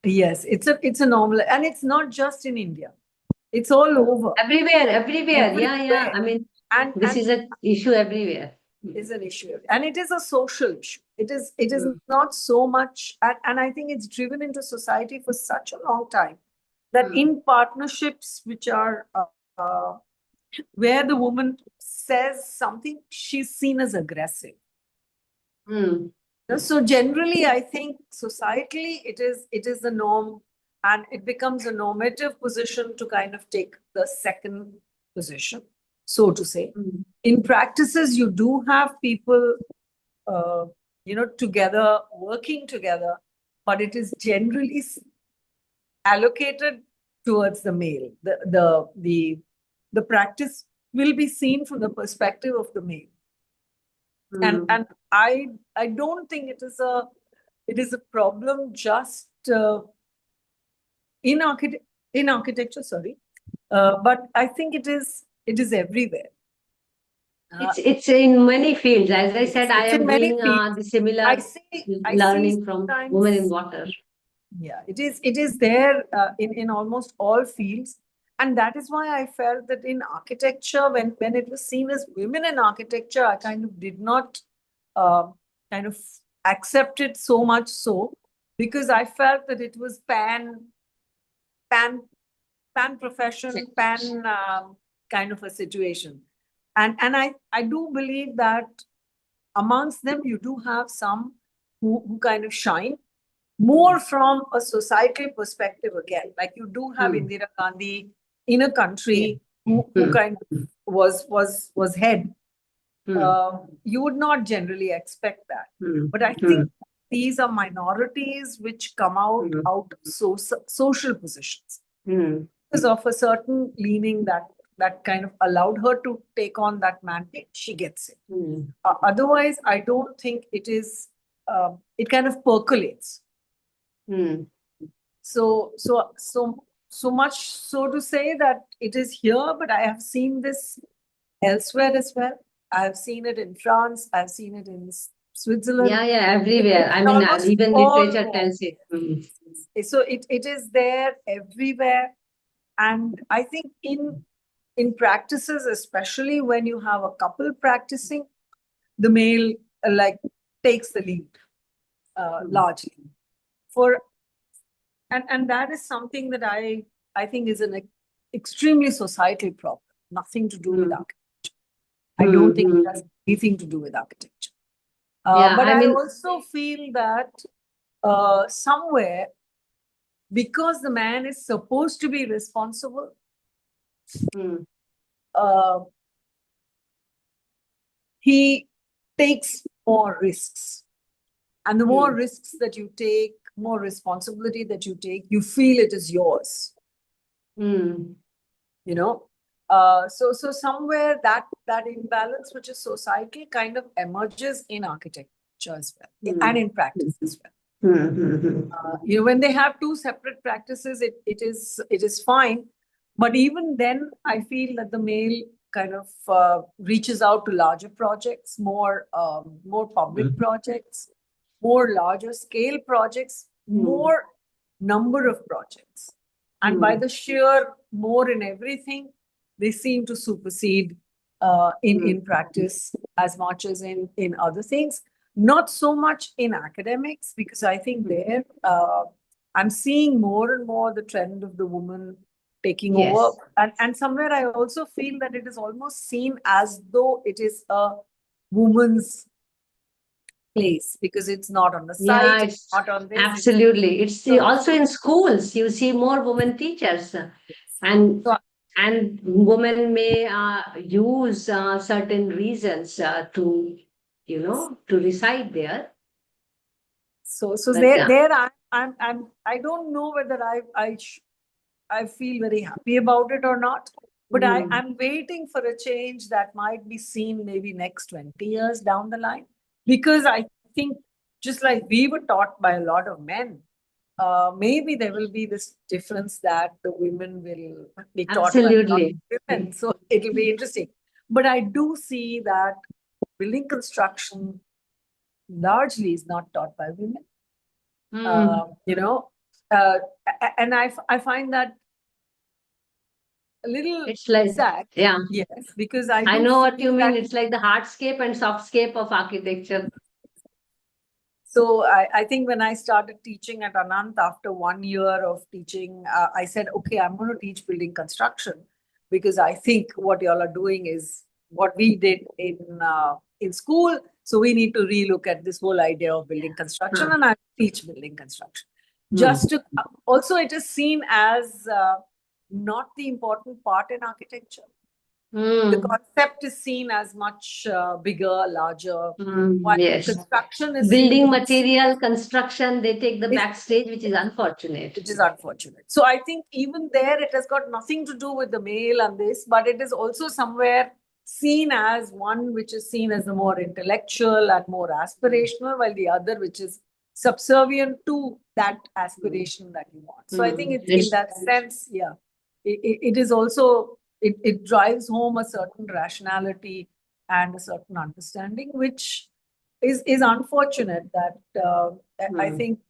Yes, it's a normal, and it's not just in India. It's all over. everywhere. Yeah, yeah. Everywhere. I mean, And this is an issue everywhere. is an issue, and it is a social issue. It is Mm. not so much, and I think it's driven into society for such a long time that Mm. in partnerships which are where the woman says something, she's seen as aggressive. Mm. So generally, I think societally it is the norm, and it becomes a normative position to kind of take the second position, so to say. Mm. In practices, you do have people, together, working together, but it is generally allocated towards the male. The practice will be seen from the perspective of the male. Mm. And I don't think it is a problem just in architecture, sorry, but I think it is everywhere. It's in many fields. As I said, I It's in am many doing fields. the similar I see learning from Women in sometimes, Water. yeah, it is there in almost all fields. And that is why I felt that in architecture, when it was seen as women in architecture, I kind of did not kind of accept it so much so, because I felt that it was pan profession, kind of a situation. And I do believe that amongst them, you do have some who kind of shine more from a societal perspective again. Like you do have Mm. Indira Gandhi in a country who Mm. kind of was head. Mm. You would not generally expect that. Mm. But I think these are minorities which come out Mm. of social positions Mm. because of a certain leaning that kind of allowed her to take on that mandate. She gets it. Mm. Otherwise, I don't think it is. It kind of percolates. Mm. So much so to say that it is here, but I have seen this elsewhere as well. I have seen it in France. I've seen it in Switzerland. Yeah, everywhere. It's I mean, almost even all literature over. tells it. Mm. So it is there everywhere, and I think in practices, especially when you have a couple practicing, the male like takes the lead largely. And that is something that I think is an extremely societal problem, nothing to do with Mm. architecture. I don't think it has anything to do with architecture. Yeah, But I I mean, also feel that somewhere, because the man is supposed to be responsible, mm. uh, he takes more risks. And the more risks that you take, more responsibility that you take, you feel it is yours. Mm. You know, so somewhere that imbalance, which is societal, kind of emerges in architecture as well, and in practice as well. When they have two separate practices, it is fine. But even then, I feel that the male kind of reaches out to larger projects, more public projects, more larger scale projects, more number of projects. And by the sheer more in everything, they seem to supersede in practice as much as in other things. Not so much in academics, because I think there I'm seeing more and more the trend of the woman taking Yes. over. And somewhere I also feel that it is almost seen as though it is a woman's place because it's not on the Yeah, site, it's it's not on this. absolutely. It's So- also in schools. You see more women teachers, and So- women may use certain reasons to, to reside there. So But there I don't know whether I feel very happy about it or not, but Mm. I'm waiting for a change that might be seen maybe next 20 years down the line. Because I think just like we were taught by a lot of men, maybe there will be this difference that the women will be taught by a lot Absolutely. of women. So it'll be interesting. But I do see that building construction largely is not taught by women. Mm. And I find that a little It's like, sad. yeah, Yes, because I I do know what you feel mean. that. It's like the hardscape and softscape of architecture. So I think when I started teaching at Anant after 1 year of teaching, I said, okay, I'm going to teach building construction because I think what y'all are doing is what we did in school. So we need to relook at this whole idea of building construction, and I teach building construction. Just to also, it is seen as not the important part in architecture. The concept is seen as much bigger, larger. While Yes. construction is Building seen to be material, construction, they take the It's- backstage, which is unfortunate. which is unfortunate. So I think even there, it has got nothing to do with the male and this, but it is also somewhere seen as one which is seen as the more intellectual and more aspirational, while the other which is subservient to that aspiration that you want. So I think it's in that sense, yeah, it is also, it drives home a certain rationality and a certain understanding, which is unfortunate that I think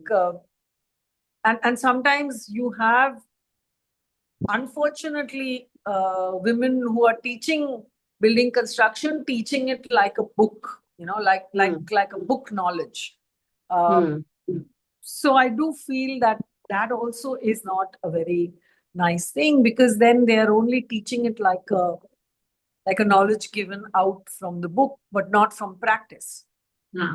and sometimes you have, unfortunately, women who are teaching building construction, teaching it like a book, like a book knowledge. So I do feel that that also is not a very nice thing, because then they are only teaching it like a knowledge given out from the book, but not from practice,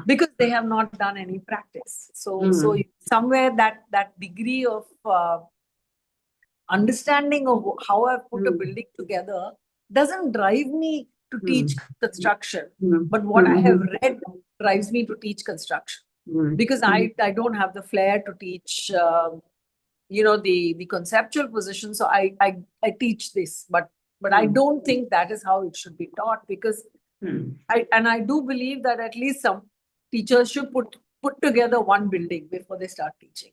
because they have not done any practice. So somewhere that degree of understanding of how I've put a building together doesn't drive me to teach construction, but what I have read drives me to teach construction, because I don't have the flair to teach the conceptual position. So I teach this, but I don't think that is how it should be taught, because I do believe that at least some teachers should put together one building before they start teaching.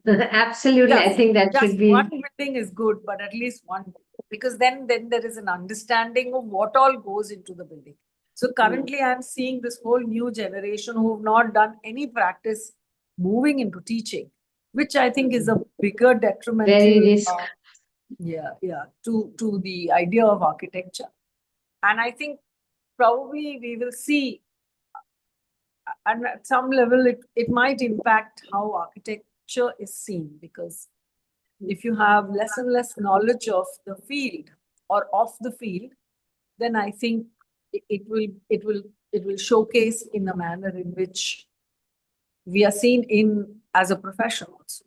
Absolutely. I think that Just should be. one building is good, but at least one, because then there is an understanding of what all goes into the building. So currently I'm seeing this whole new generation who have not done any practice moving into teaching, which I think is a bigger detrimental Very risk. to the idea of architecture. And I think probably we will see, and at some level it might impact how architecture is seen, because if you have less and less knowledge of the field or of the field, then I think it will showcase in a manner in which we are seen in as a profession also.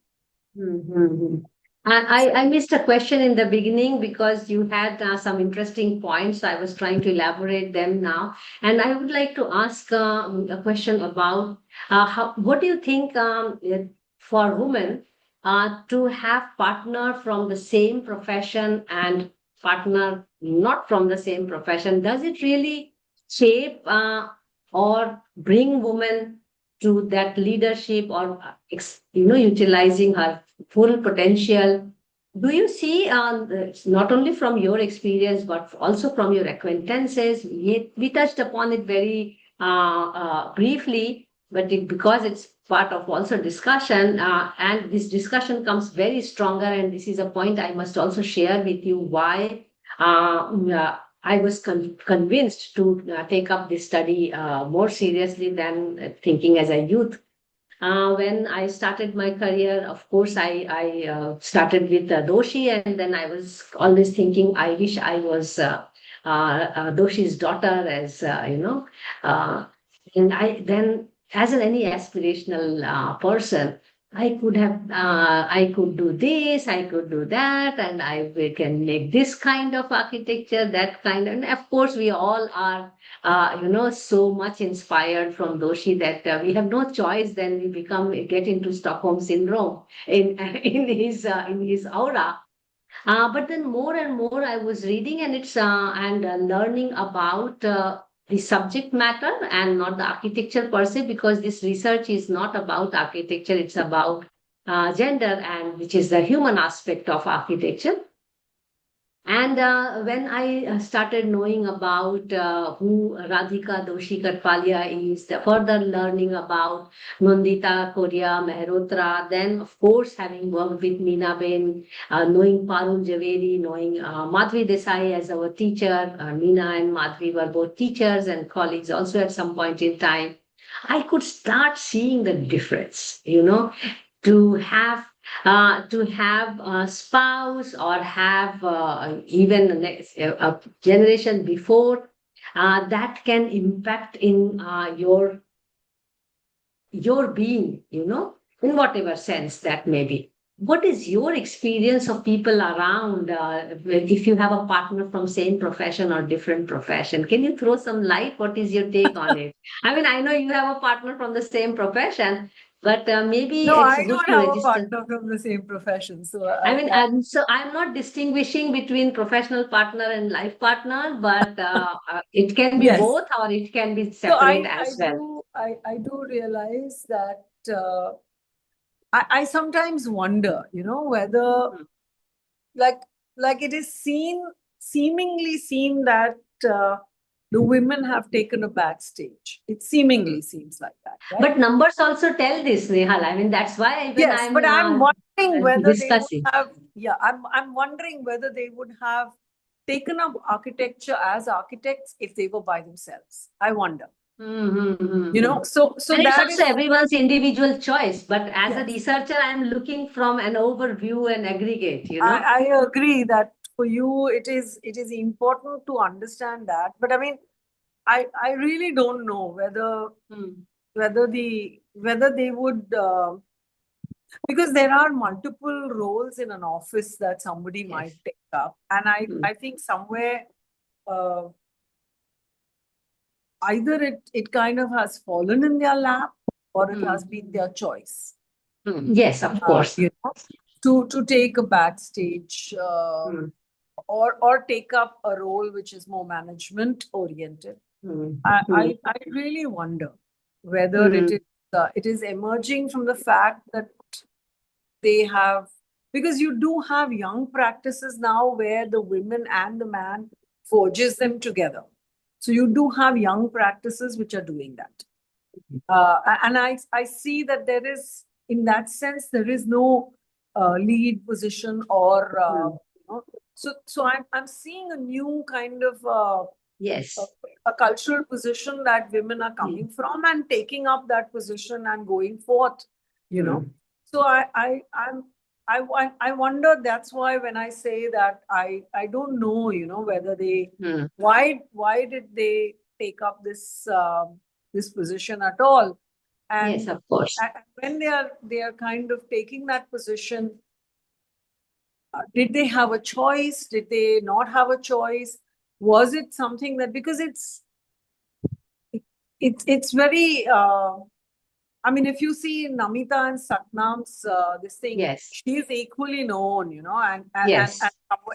I missed a question in the beginning because you had some interesting points. I was trying to elaborate them now. And I would like to ask a question about what do you think for women to have partner from the same profession and partner not from the same profession? Does it really shape or bring women to that leadership, or utilizing her full potential? Do you see, not only from your experience, but also from your acquaintances? We touched upon it very briefly, but because it's part of also discussion, and this discussion comes very stronger, and this is a point I must also share with you why I was convinced to take up this study more seriously than thinking as a youth. When I started my career, of course, I started with Doshi, and then I was always thinking, I wish I was Doshi's daughter, as and I then as any aspirational person, I could do this, I could do that, and we can make this kind of architecture, that kind. And of course, we all are, so much inspired from Doshi that we have no choice. Then we get into Stockholm syndrome in in his aura. But then more and more I was reading and learning about the subject matter and not the architecture per se, because this research is not about architecture, it's about gender, and which is the human aspect of architecture. And when I started knowing about who Radhika Doshi Katpalia is, further learning about Nandita Korea Mehrotra, then of course having worked with Meena Ben, knowing Parul Javeri, knowing Madhvi Desai as our teacher, Meena and Madhvi were both teachers and colleagues also at some point in time, I could start seeing the difference, to have a spouse or have even a generation before that can impact in your being, in whatever sense that may be. What is your experience of people around? If you have a partner from same profession or different profession, can you throw some light? What is your take on it? I mean, I know you have a partner from the same profession, but maybe No, it's I good don't to have a register. partner from the same profession. So I mean, so I'm not distinguishing between professional partner and life partner, but it can be yes. both or it can be So separate as well. I do realize that I sometimes wonder, whether Mm. like it is seemingly seen that uh, the women have taken a backstage. It seemingly seems like that, right? But numbers also tell this, Nehal. I mean, that's why even Yes, but I'm I'm wondering whether they would discussing. have, yeah, I'm wondering whether they would have taken up architecture as architects if they were by themselves. I wonder. Mm-hmm. So And it's that also is, everyone's individual choice. But as a yes, researcher, I'm looking from an overview and aggregate. I agree that for you it is important to understand that. But I mean, I really don't know Mm. whether they would because there are multiple roles in an office that somebody might Yes. take up, and I Mm. I think somewhere uh, either it kind of has fallen in their lap or it has been their choice. Yes, of course. To take a backstage Mm. or take up a role which is more management oriented. Mm. I really wonder whether Mm. it is emerging from the fact that they have, because you do have young practices now where the women and the man forges them together. So you do have young practices which are doing that. And I see that there is, in that sense, there is no lead position or, so I'm seeing a new kind of Yes. a cultural position that women are coming from and taking up that position and going forth, So I wonder, that's why when I say that I don't know, whether they, why did they take up this position at all? Yes, And of course. when they are kind of taking that position, did they have a choice? Did they not have a choice? Was it something that, because it's very I mean, if you see Namita and Satnam's this thing, Yes. she's equally known, Yes.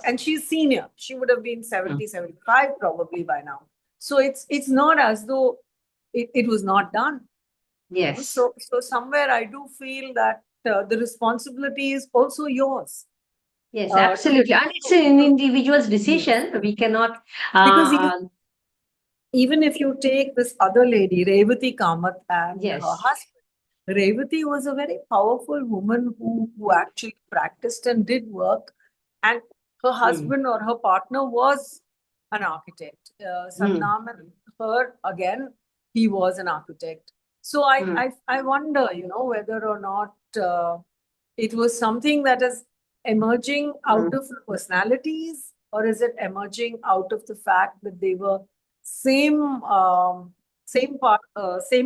and she's senior. She would have been 70, 75 probably by now. So it's not as though it was not done. Yes. So somewhere I do feel that the responsibility is also yours. Yes, absolutely. And it's an individual's Yes. decision. We cannot. Because even if you take this other lady, Revati Kamath, and Yes. her husband, Revati was a very powerful woman who actually practiced and did work, and her husband or her partner was an architect. Satnam and her, again, he was an architect. So I wonder, whether or not it was something that is emerging out of personalities, or is it emerging out of the fact that they were same same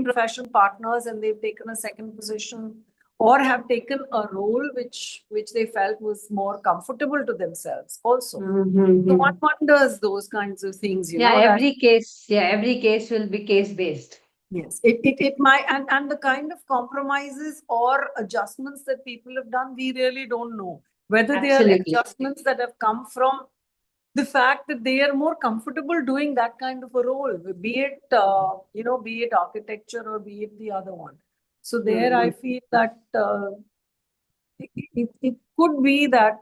profession partners, and they've taken a second position or have taken a role which they felt was more comfortable to themselves also. So one wonders those kinds of things, you Yeah, know, that every case will be case based. yes, it might, and the kind of compromises or adjustments that people have done, we really don't know whether they are Absolutely. adjustments that have come from the fact that they are more comfortable doing that kind of a role, be it be it architecture or be it the other one. So there, I feel that it could be that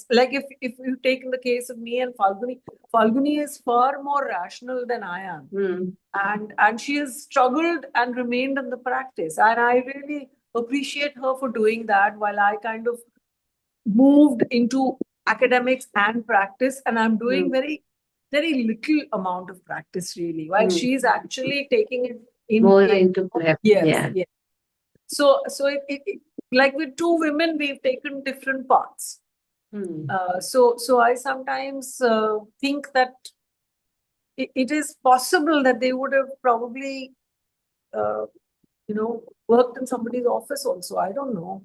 like if you take in the case of me and Falguni is far more rational than I am. And she has struggled and remained in the practice, and I really appreciate her for doing that, while I kind of moved into academics and practice, and I'm doing very little amount of practice really, while she's actually taking it in More into prep. yes. So like with two women, we've taken different paths. So I sometimes think that it is possible that they would have probably, worked in somebody's office also. I don't know.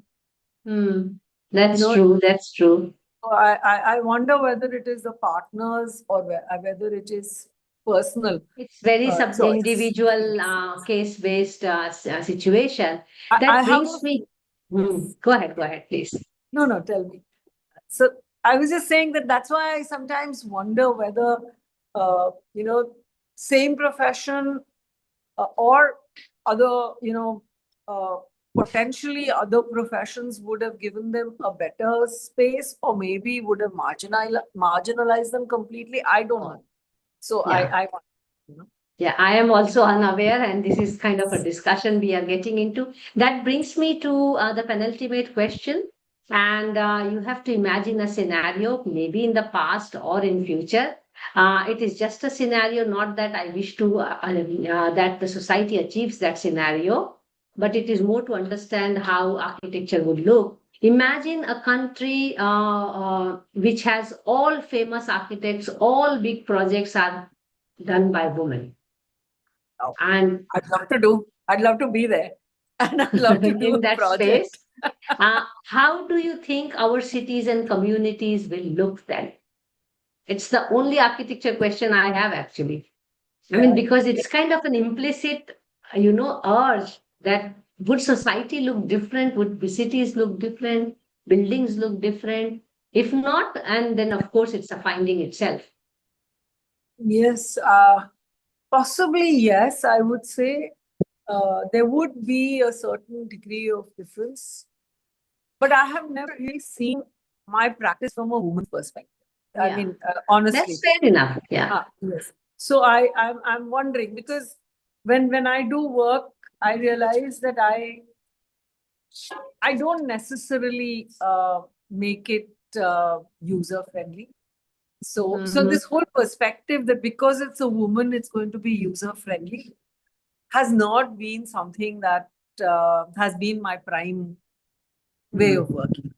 That's You know, true. That's true. So I wonder whether it is the partners or whether it is personal. It's very choice. individual case-based situation. I That have brings a- me. Yes. Go ahead, please. No, tell me. So I was just saying that's why I sometimes wonder whether, same profession or other, potentially other professions would have given them a better space, or maybe would have marginalized them completely. I don't know. So Yeah. I wonder, you know. Yeah, I am also unaware, and this is kind of a discussion we are getting into. That brings me to the penultimate question. And you have to imagine a scenario, maybe in the past or in future. It is just a scenario, not that I wish to that the society achieves that scenario, but it is more to understand how architecture would look. Imagine a country which has all famous architects, all big projects are done by women. And I'd love to be there. And I'd love to do in a that project. space, how do you think our cities and communities will look then? It's the only architecture question I have actually. I mean, because it's kind of an implicit, urge that would society look different? Would the cities look different? Buildings look different? If not, and then of course it's a finding itself. Yes, possibly yes, I would say. There would be a certain degree of difference, but I have never really seen my practice from a woman's perspective. I mean, honestly. That's fair enough. Yeah. Yes. So I'm wondering, because when I do work, I realize that I don't necessarily make it user friendly. So this whole perspective that because it's a woman, it's going to be user friendly has not been something that has been my prime way of working.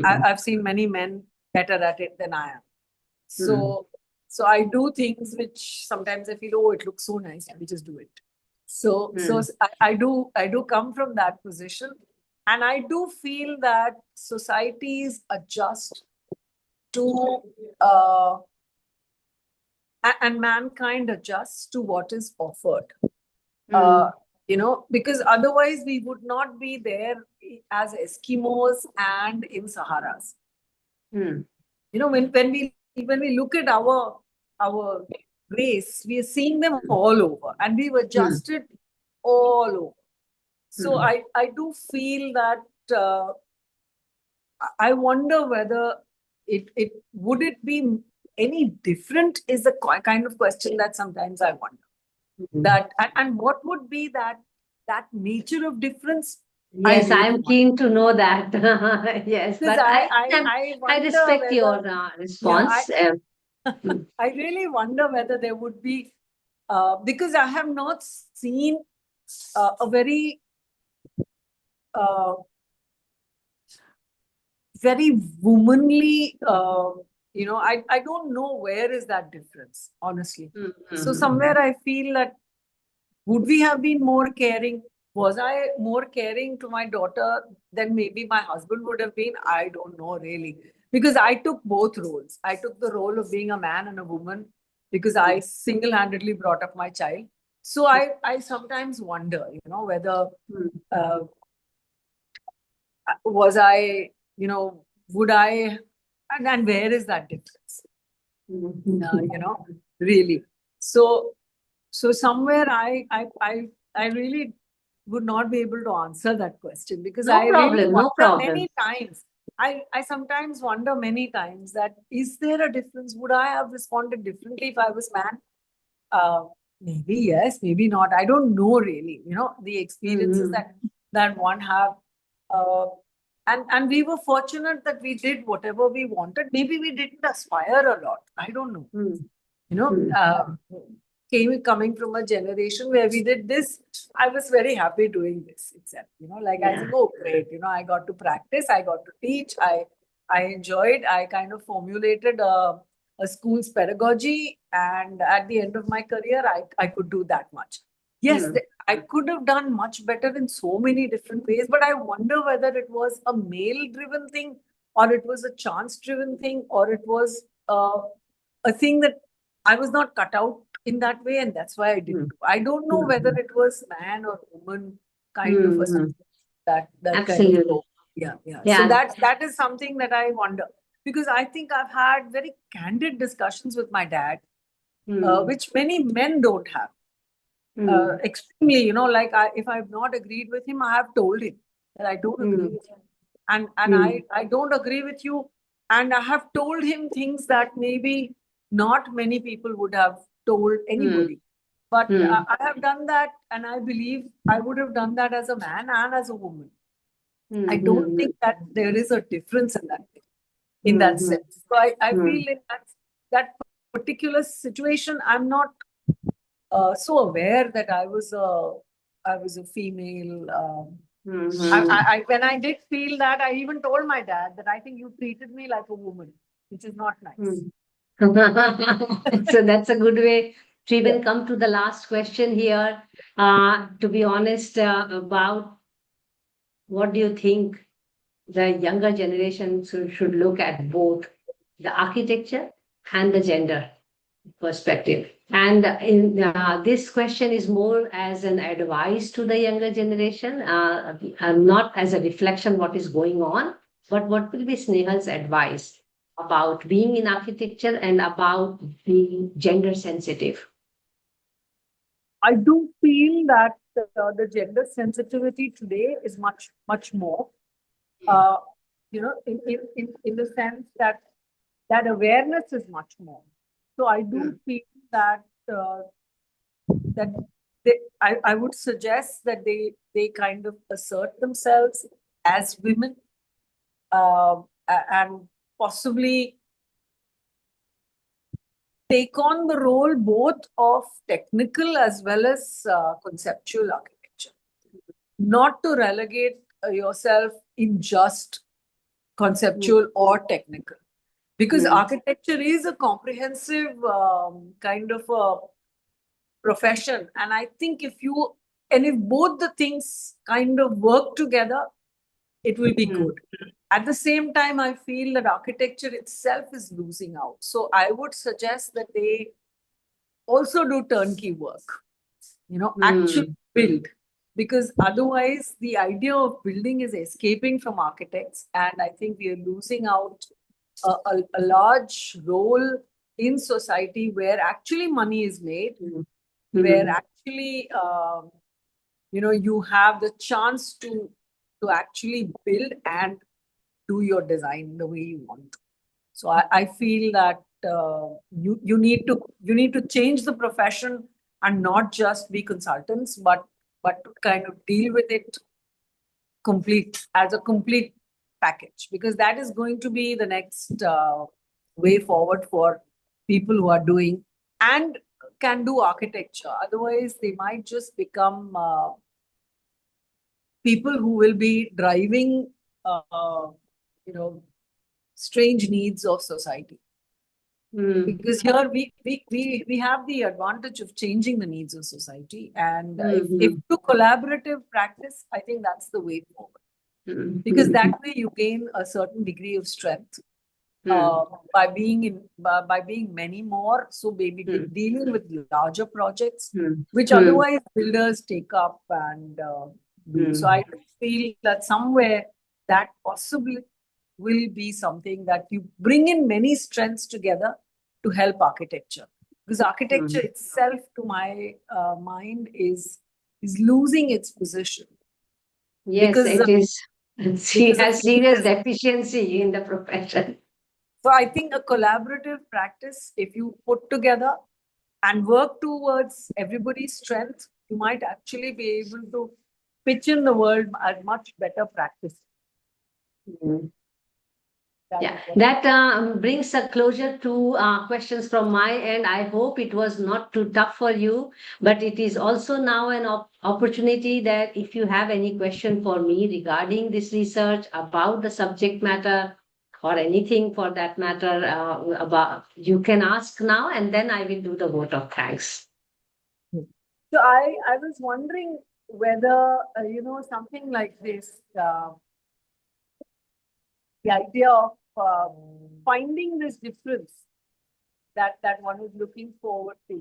I've seen many men better at it than I am. So I do things which sometimes I feel, oh, it looks so nice, let me just do it. So I do come from that position, and I do feel that societies adjust to and mankind adjusts to what is offered. Because otherwise we would not be there as Eskimos and in Saharas. When we look at our race, we are seeing them all over, and we've adjusted all over. So I do feel that I wonder whether it would it be any different is the kind of question that sometimes I wonder. That and what would be that nature of difference? Yes, I'm keen to know that. Yes, but I respect your response. I really wonder whether there would be, because I have not seen a very womanly, I don't know where is that difference, honestly. So somewhere I feel that Would we have been more caring? Was I more caring to my daughter than maybe my husband would have been? I don't know really. Because I took both roles. I took the role of being a man and a woman because I single-handedly brought up my child. So I sometimes wonder, whether Mm, uh, was I, would I, and where is that difference? mm. Really. So somewhere I really would not be able to answer that question because No I really problem, no wonder problem. many times. I sometimes wonder many times that is there a difference? Would I have responded differently if I was man? Uh, Maybe yes, maybe not. I don't know really. The experiences Mm, that one have. Uh, and we were fortunate that we did whatever we wanted. Maybe we didn't aspire a lot. I don't know. mm, You know, mm. coming from a generation where we did this, I was very happy doing this itself. Like I Yeah. think, oh great, I got to practice, I got to teach, I enjoyed, I kind of formulated a school's pedagogy, and at the end of my career, I could do that much. Yes, Mm, I could have done much better in so many different ways, but I wonder whether it was a male-driven thing, or it was a chance-driven thing, or it was a thing that I was not cut out in that way, and that's why I didn't mm, do. I don't know whether mm, it was man or woman kind of mm, a mm. that kind of Absolutely. role. Yeah. So Yeah. that is something that I wonder, because I think I've had very candid discussions with my dad, Mm, which many men don't have. mm, Extremely, like if I've not agreed with him, I have told him that I don't agree mm, with him, and mm, I don't agree with you, and I have told him things that maybe not many people would have told mm, anybody. But mm, I have done that, and I believe I would have done that as a man and as a woman. I mm, don't mm, think that there is a difference in that in mm, that mm, sense. So I mm, feel in that particular situation, I'm not so aware that I was a female. mm, mm, When I did feel that, I even told my dad that I think you treated me like a woman, which is not nice. mm. So that's a good way to Yeah. even come to the last question here. To be honest, about what do you think the younger generation should look at both the architecture and the gender perspective. And this question is more as an advice to the younger generation, not as a reflection what is going on, but what will be Snehal's advice about being in architecture and about being gender sensitive. I do feel that the gender sensitivity today is much more. Uh, in the sense that awareness is much more. So I do Mm, feel that uh, that I would suggest that they kind of assert themselves as women, and possibly take on the role both of technical as well as conceptual architecture, not to relegate yourself in just mm, conceptual or technical, because mm, architecture is a comprehensive kind of a profession. And I think if both the things kind of work together, it will be mm, good. At the same time, I feel that architecture itself is losing out. So I would suggest that they also do turnkey work, actually mm, build. Because otherwise, the idea of building is escaping from architects. And I think we are losing out a large role in society where actually money is made, mm, where mm, actually you have the chance to actually build and do your design the way you want to. So I feel that you need to change the profession and not just be consultants, but to kind of deal with it as a complete package, because that is going to be the next way forward for people who are doing and can do architecture. Otherwise, they might just become people who will be driving, you know, strange needs of society. Because here we have the advantage of changing the needs of society. And if to collaborative practice, I think that's the way forward. Because that way you gain a certain degree of strength by being many more. So maybe dealing with larger projects, which otherwise builders take up and do. So I feel that somewhere that possibly will be something that you bring in many strengths together to help architecture. Because architecture itself, to my mind, is losing its position. Yes, because, it is. She because of has serious changes. deficiency in the profession. So I think a collaborative practice, if you put together and work towards everybody's strength, you might actually be able to pitch in the world at much better practice. Yeah, that brings a closure to questions from my end. I hope it was not too tough for you, but it is also now an opportunity that if you have any question for me regarding this research about the subject matter or anything for that matter about, you can ask now, and then I will do the vote of thanks. So I was wondering whether, something like this, the idea of finding this difference that one is looking forward to.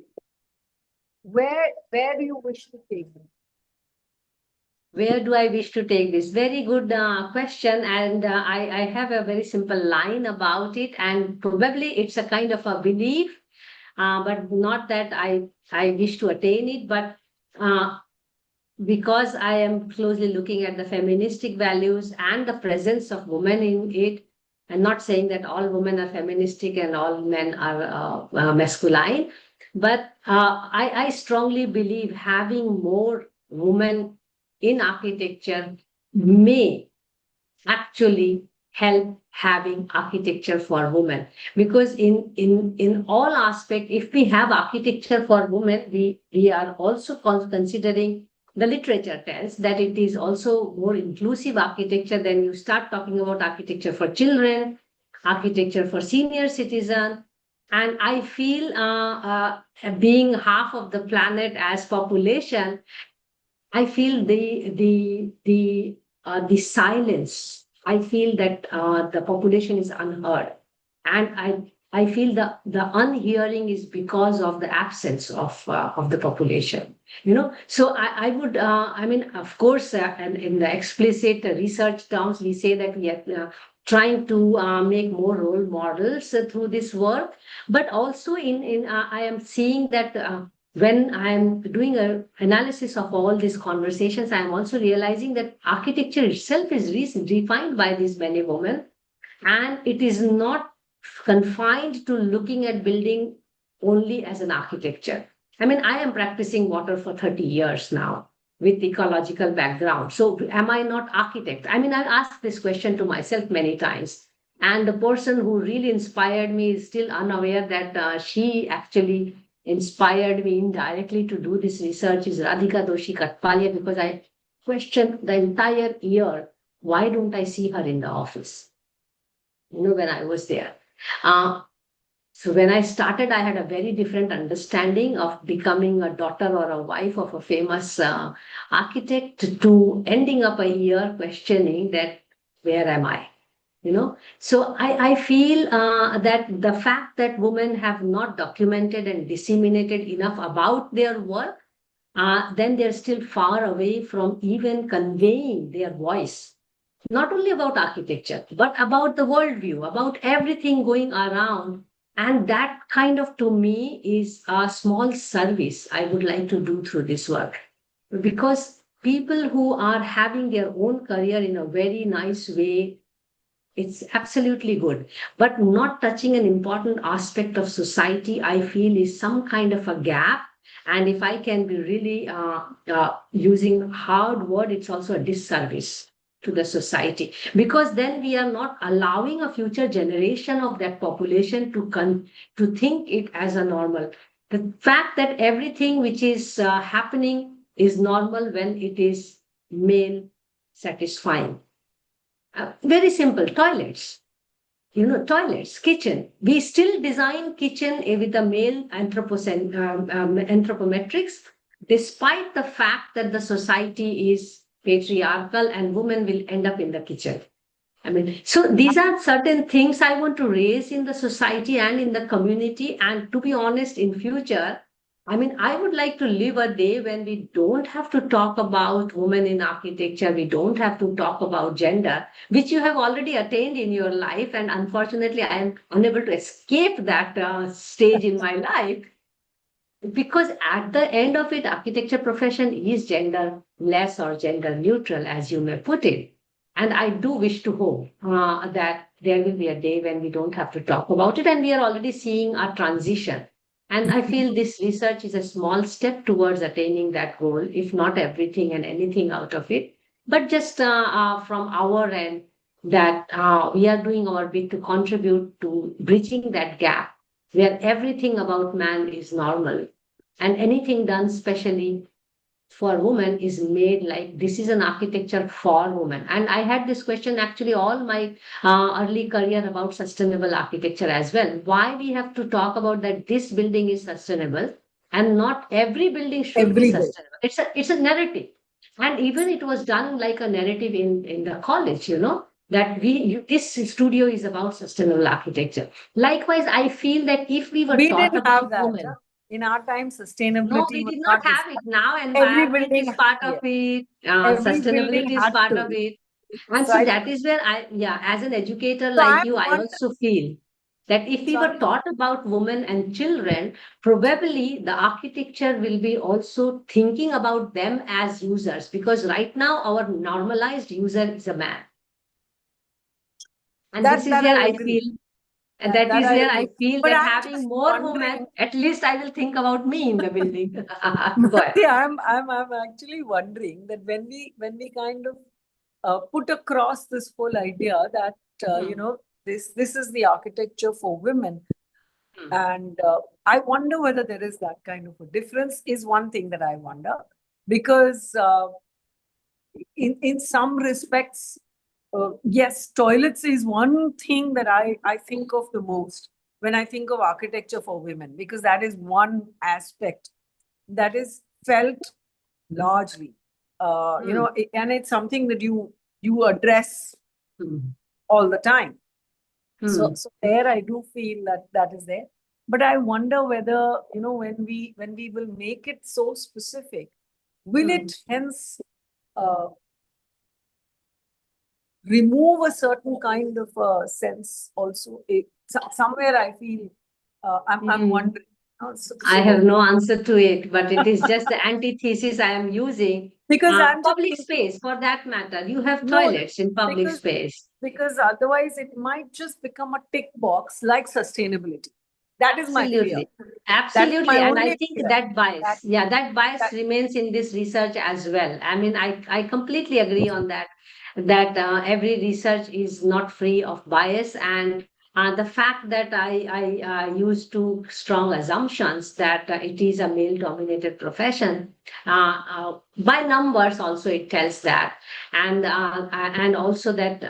Where do you wish to take it? Where do I wish to take this? Very good question. And I have a very simple line about it. And probably it's a kind of a belief, but not that I wish to attain it. But because I am closely looking at the feministic values and the presence of women in it, I'm not saying that all women are feministic and all men are masculine, but I strongly believe having more women in architecture may actually help having architecture for women, because in all aspect, if we have architecture for women, we are also considering, the literature tells that it is also more inclusive architecture. Then you start talking about architecture for children, architecture for senior citizen. And I feel being half of the planet as population, I feel the silence. I feel that the population is unheard, and I feel the unhearing is because of the absence of the population. So I would I mean, of course, and in the explicit research terms, we say that we are trying to make more role models through this work, but also in I am seeing that. When I'm doing an analysis of all these conversations, I'm also realizing that architecture itself is defined by these many women, and it is not confined to looking at building only as an architecture. I mean, I am practicing water for 30 years now with ecological background. So am I not architect? I mean, I've asked this question to myself many times. And the person who really inspired me is still unaware that she actually inspired me indirectly to do this research is Radhika Doshi Katpalia, because I questioned the entire year, why don't I see her in the office? When I was there. So when I started, I had a very different understanding of becoming a daughter or a wife of a famous architect to ending up a year questioning that, where am I? So I feel that the fact that women have not documented and disseminated enough about their work, then they're still far away from even conveying their voice, not only about architecture, but about the worldview, about everything going around. And that kind of, to me, is a small service I would like to do through this work. Because people who are having their own career in a very nice way, it's absolutely good, but not touching an important aspect of society, I feel is some kind of a gap. And if I can be really using hard word, it's also a disservice to the society, because then we are not allowing a future generation of that population to think it as a normal. The fact that everything which is happening is normal when it is male satisfying. Very simple, toilets. toilets, kitchen. We still design kitchen with the male anthropometrics, despite the fact that the society is patriarchal and women will end up in the kitchen. I mean, so these are certain things I want to raise in the society and in the community. And to be honest, in future, I mean, I would like to live a day when we don't have to talk about women in architecture. We don't have to talk about gender, which you have already attained in your life. And unfortunately, I am unable to escape that stage in my life, because at the end of it, architecture profession is genderless or gender neutral, as you may put it. And I do wish to hope that there will be a day when we don't have to talk about it. And we are already seeing a transition. And I feel this research is a small step towards attaining that goal, if not everything and anything out of it. But just from our end, that we are doing our bit to contribute to bridging that gap where everything about man is normal and anything done specially for women is made like this is an architecture for women. And I had this question actually all my early career about sustainable architecture as well. Why we have to talk about that this building is sustainable and not every building should be Every day. sustainable. It's a narrative. And even it was done like a narrative in the college, that this studio is about sustainable architecture. Likewise, I feel that if we were We taught didn't have about that. women, In our time, no, sustainability we was did not not have it. discussed. Now Every environment is building, part of yeah, it, every building sustainability is had part to of be. it. And So so I that think, is where as an educator so like I'm you, I wondering, also feel that if we so were taught about women and children, probably the architecture will be also thinking about them as users, because right now our normalized user is a man. And this is that where I I agree. feel, and that That is I where I agree. feel But that I'm having just more women, wondering, at least I will think about me in the building. Go ahead. see, I'm actually wondering that when we kind of put across this whole idea that Hmm. this is the architecture for women, Hmm. and I wonder whether there is that kind of a difference. Is one thing that I wonder, because in some respects, yes, toilets is one thing that I think of the most when I think of architecture for women, because that is one aspect that is felt largely, Hmm. and it's something that you address Hmm. all the time. So, Hmm. so there I do feel that is there. But I wonder whether, when we will make it so specific, will Hmm. it hence uh, remove a certain kind of sense also? Somewhere I feel I'm Hmm. wondering. So, I have so no answer to it, but it is just the antithesis I am using. because I'm just Public thinking, space, for that matter, you have no, toilets in public because space. because otherwise it might just become a tick box like sustainability. That is my fear. Absolutely. That is my Absolutely. And I only think fear. that bias, That yeah, that bias that remains in this research as well. I mean, I completely agree on that, that every research is not free of bias. And the fact that I use two strong assumptions that it is a male dominated profession, by numbers also it tells that. And also that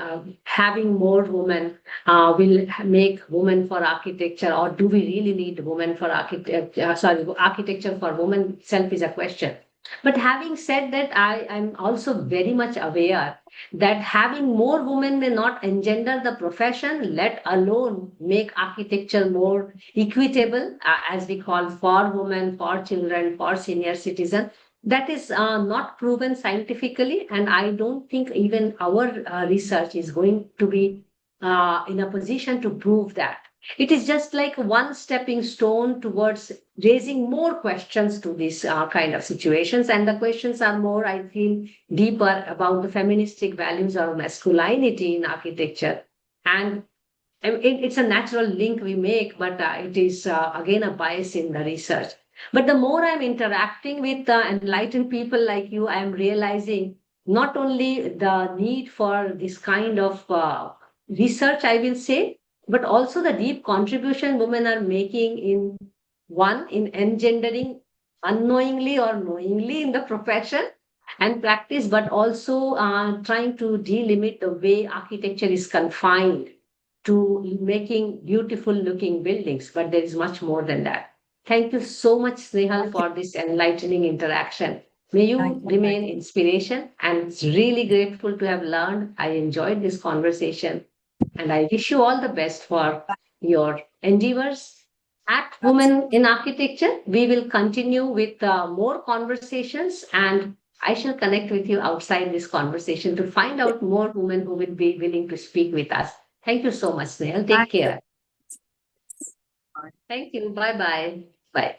having more women will make women for architecture, or do we really need women for architecture? Sorry, architecture for women itself is a question. But having said that, I am also very much aware that having more women may not engender the profession, let alone make architecture more equitable, as we call, for women, for children, for senior citizens. That is not proven scientifically, and I don't think even our research is going to be in a position to prove that. It is just like one stepping stone towards raising more questions to these kind of situations. And the questions are more, I feel, deeper about the feministic values or masculinity in architecture. And it's a natural link we make, but it is again a bias in the research. But the more I'm interacting with enlightened people like you, I'm realizing not only the need for this kind of research, I will say, but also the deep contribution women are making in one, in engendering unknowingly or knowingly in the profession and practice, but also trying to delimit the way architecture is confined to making beautiful looking buildings, but there is much more than that. Thank you so much, Snehal, for this enlightening interaction. May you Thank you. remain inspiration, and it's really grateful to have learned. I enjoyed this conversation, and I wish you all the best for your endeavors. At Women in Architecture, we will continue with more conversations, and I shall connect with you outside this conversation to find out more women who will be willing to speak with us. Thank you so much, Snehal. Take Thank you. care. Thank you. Bye-bye. Bye.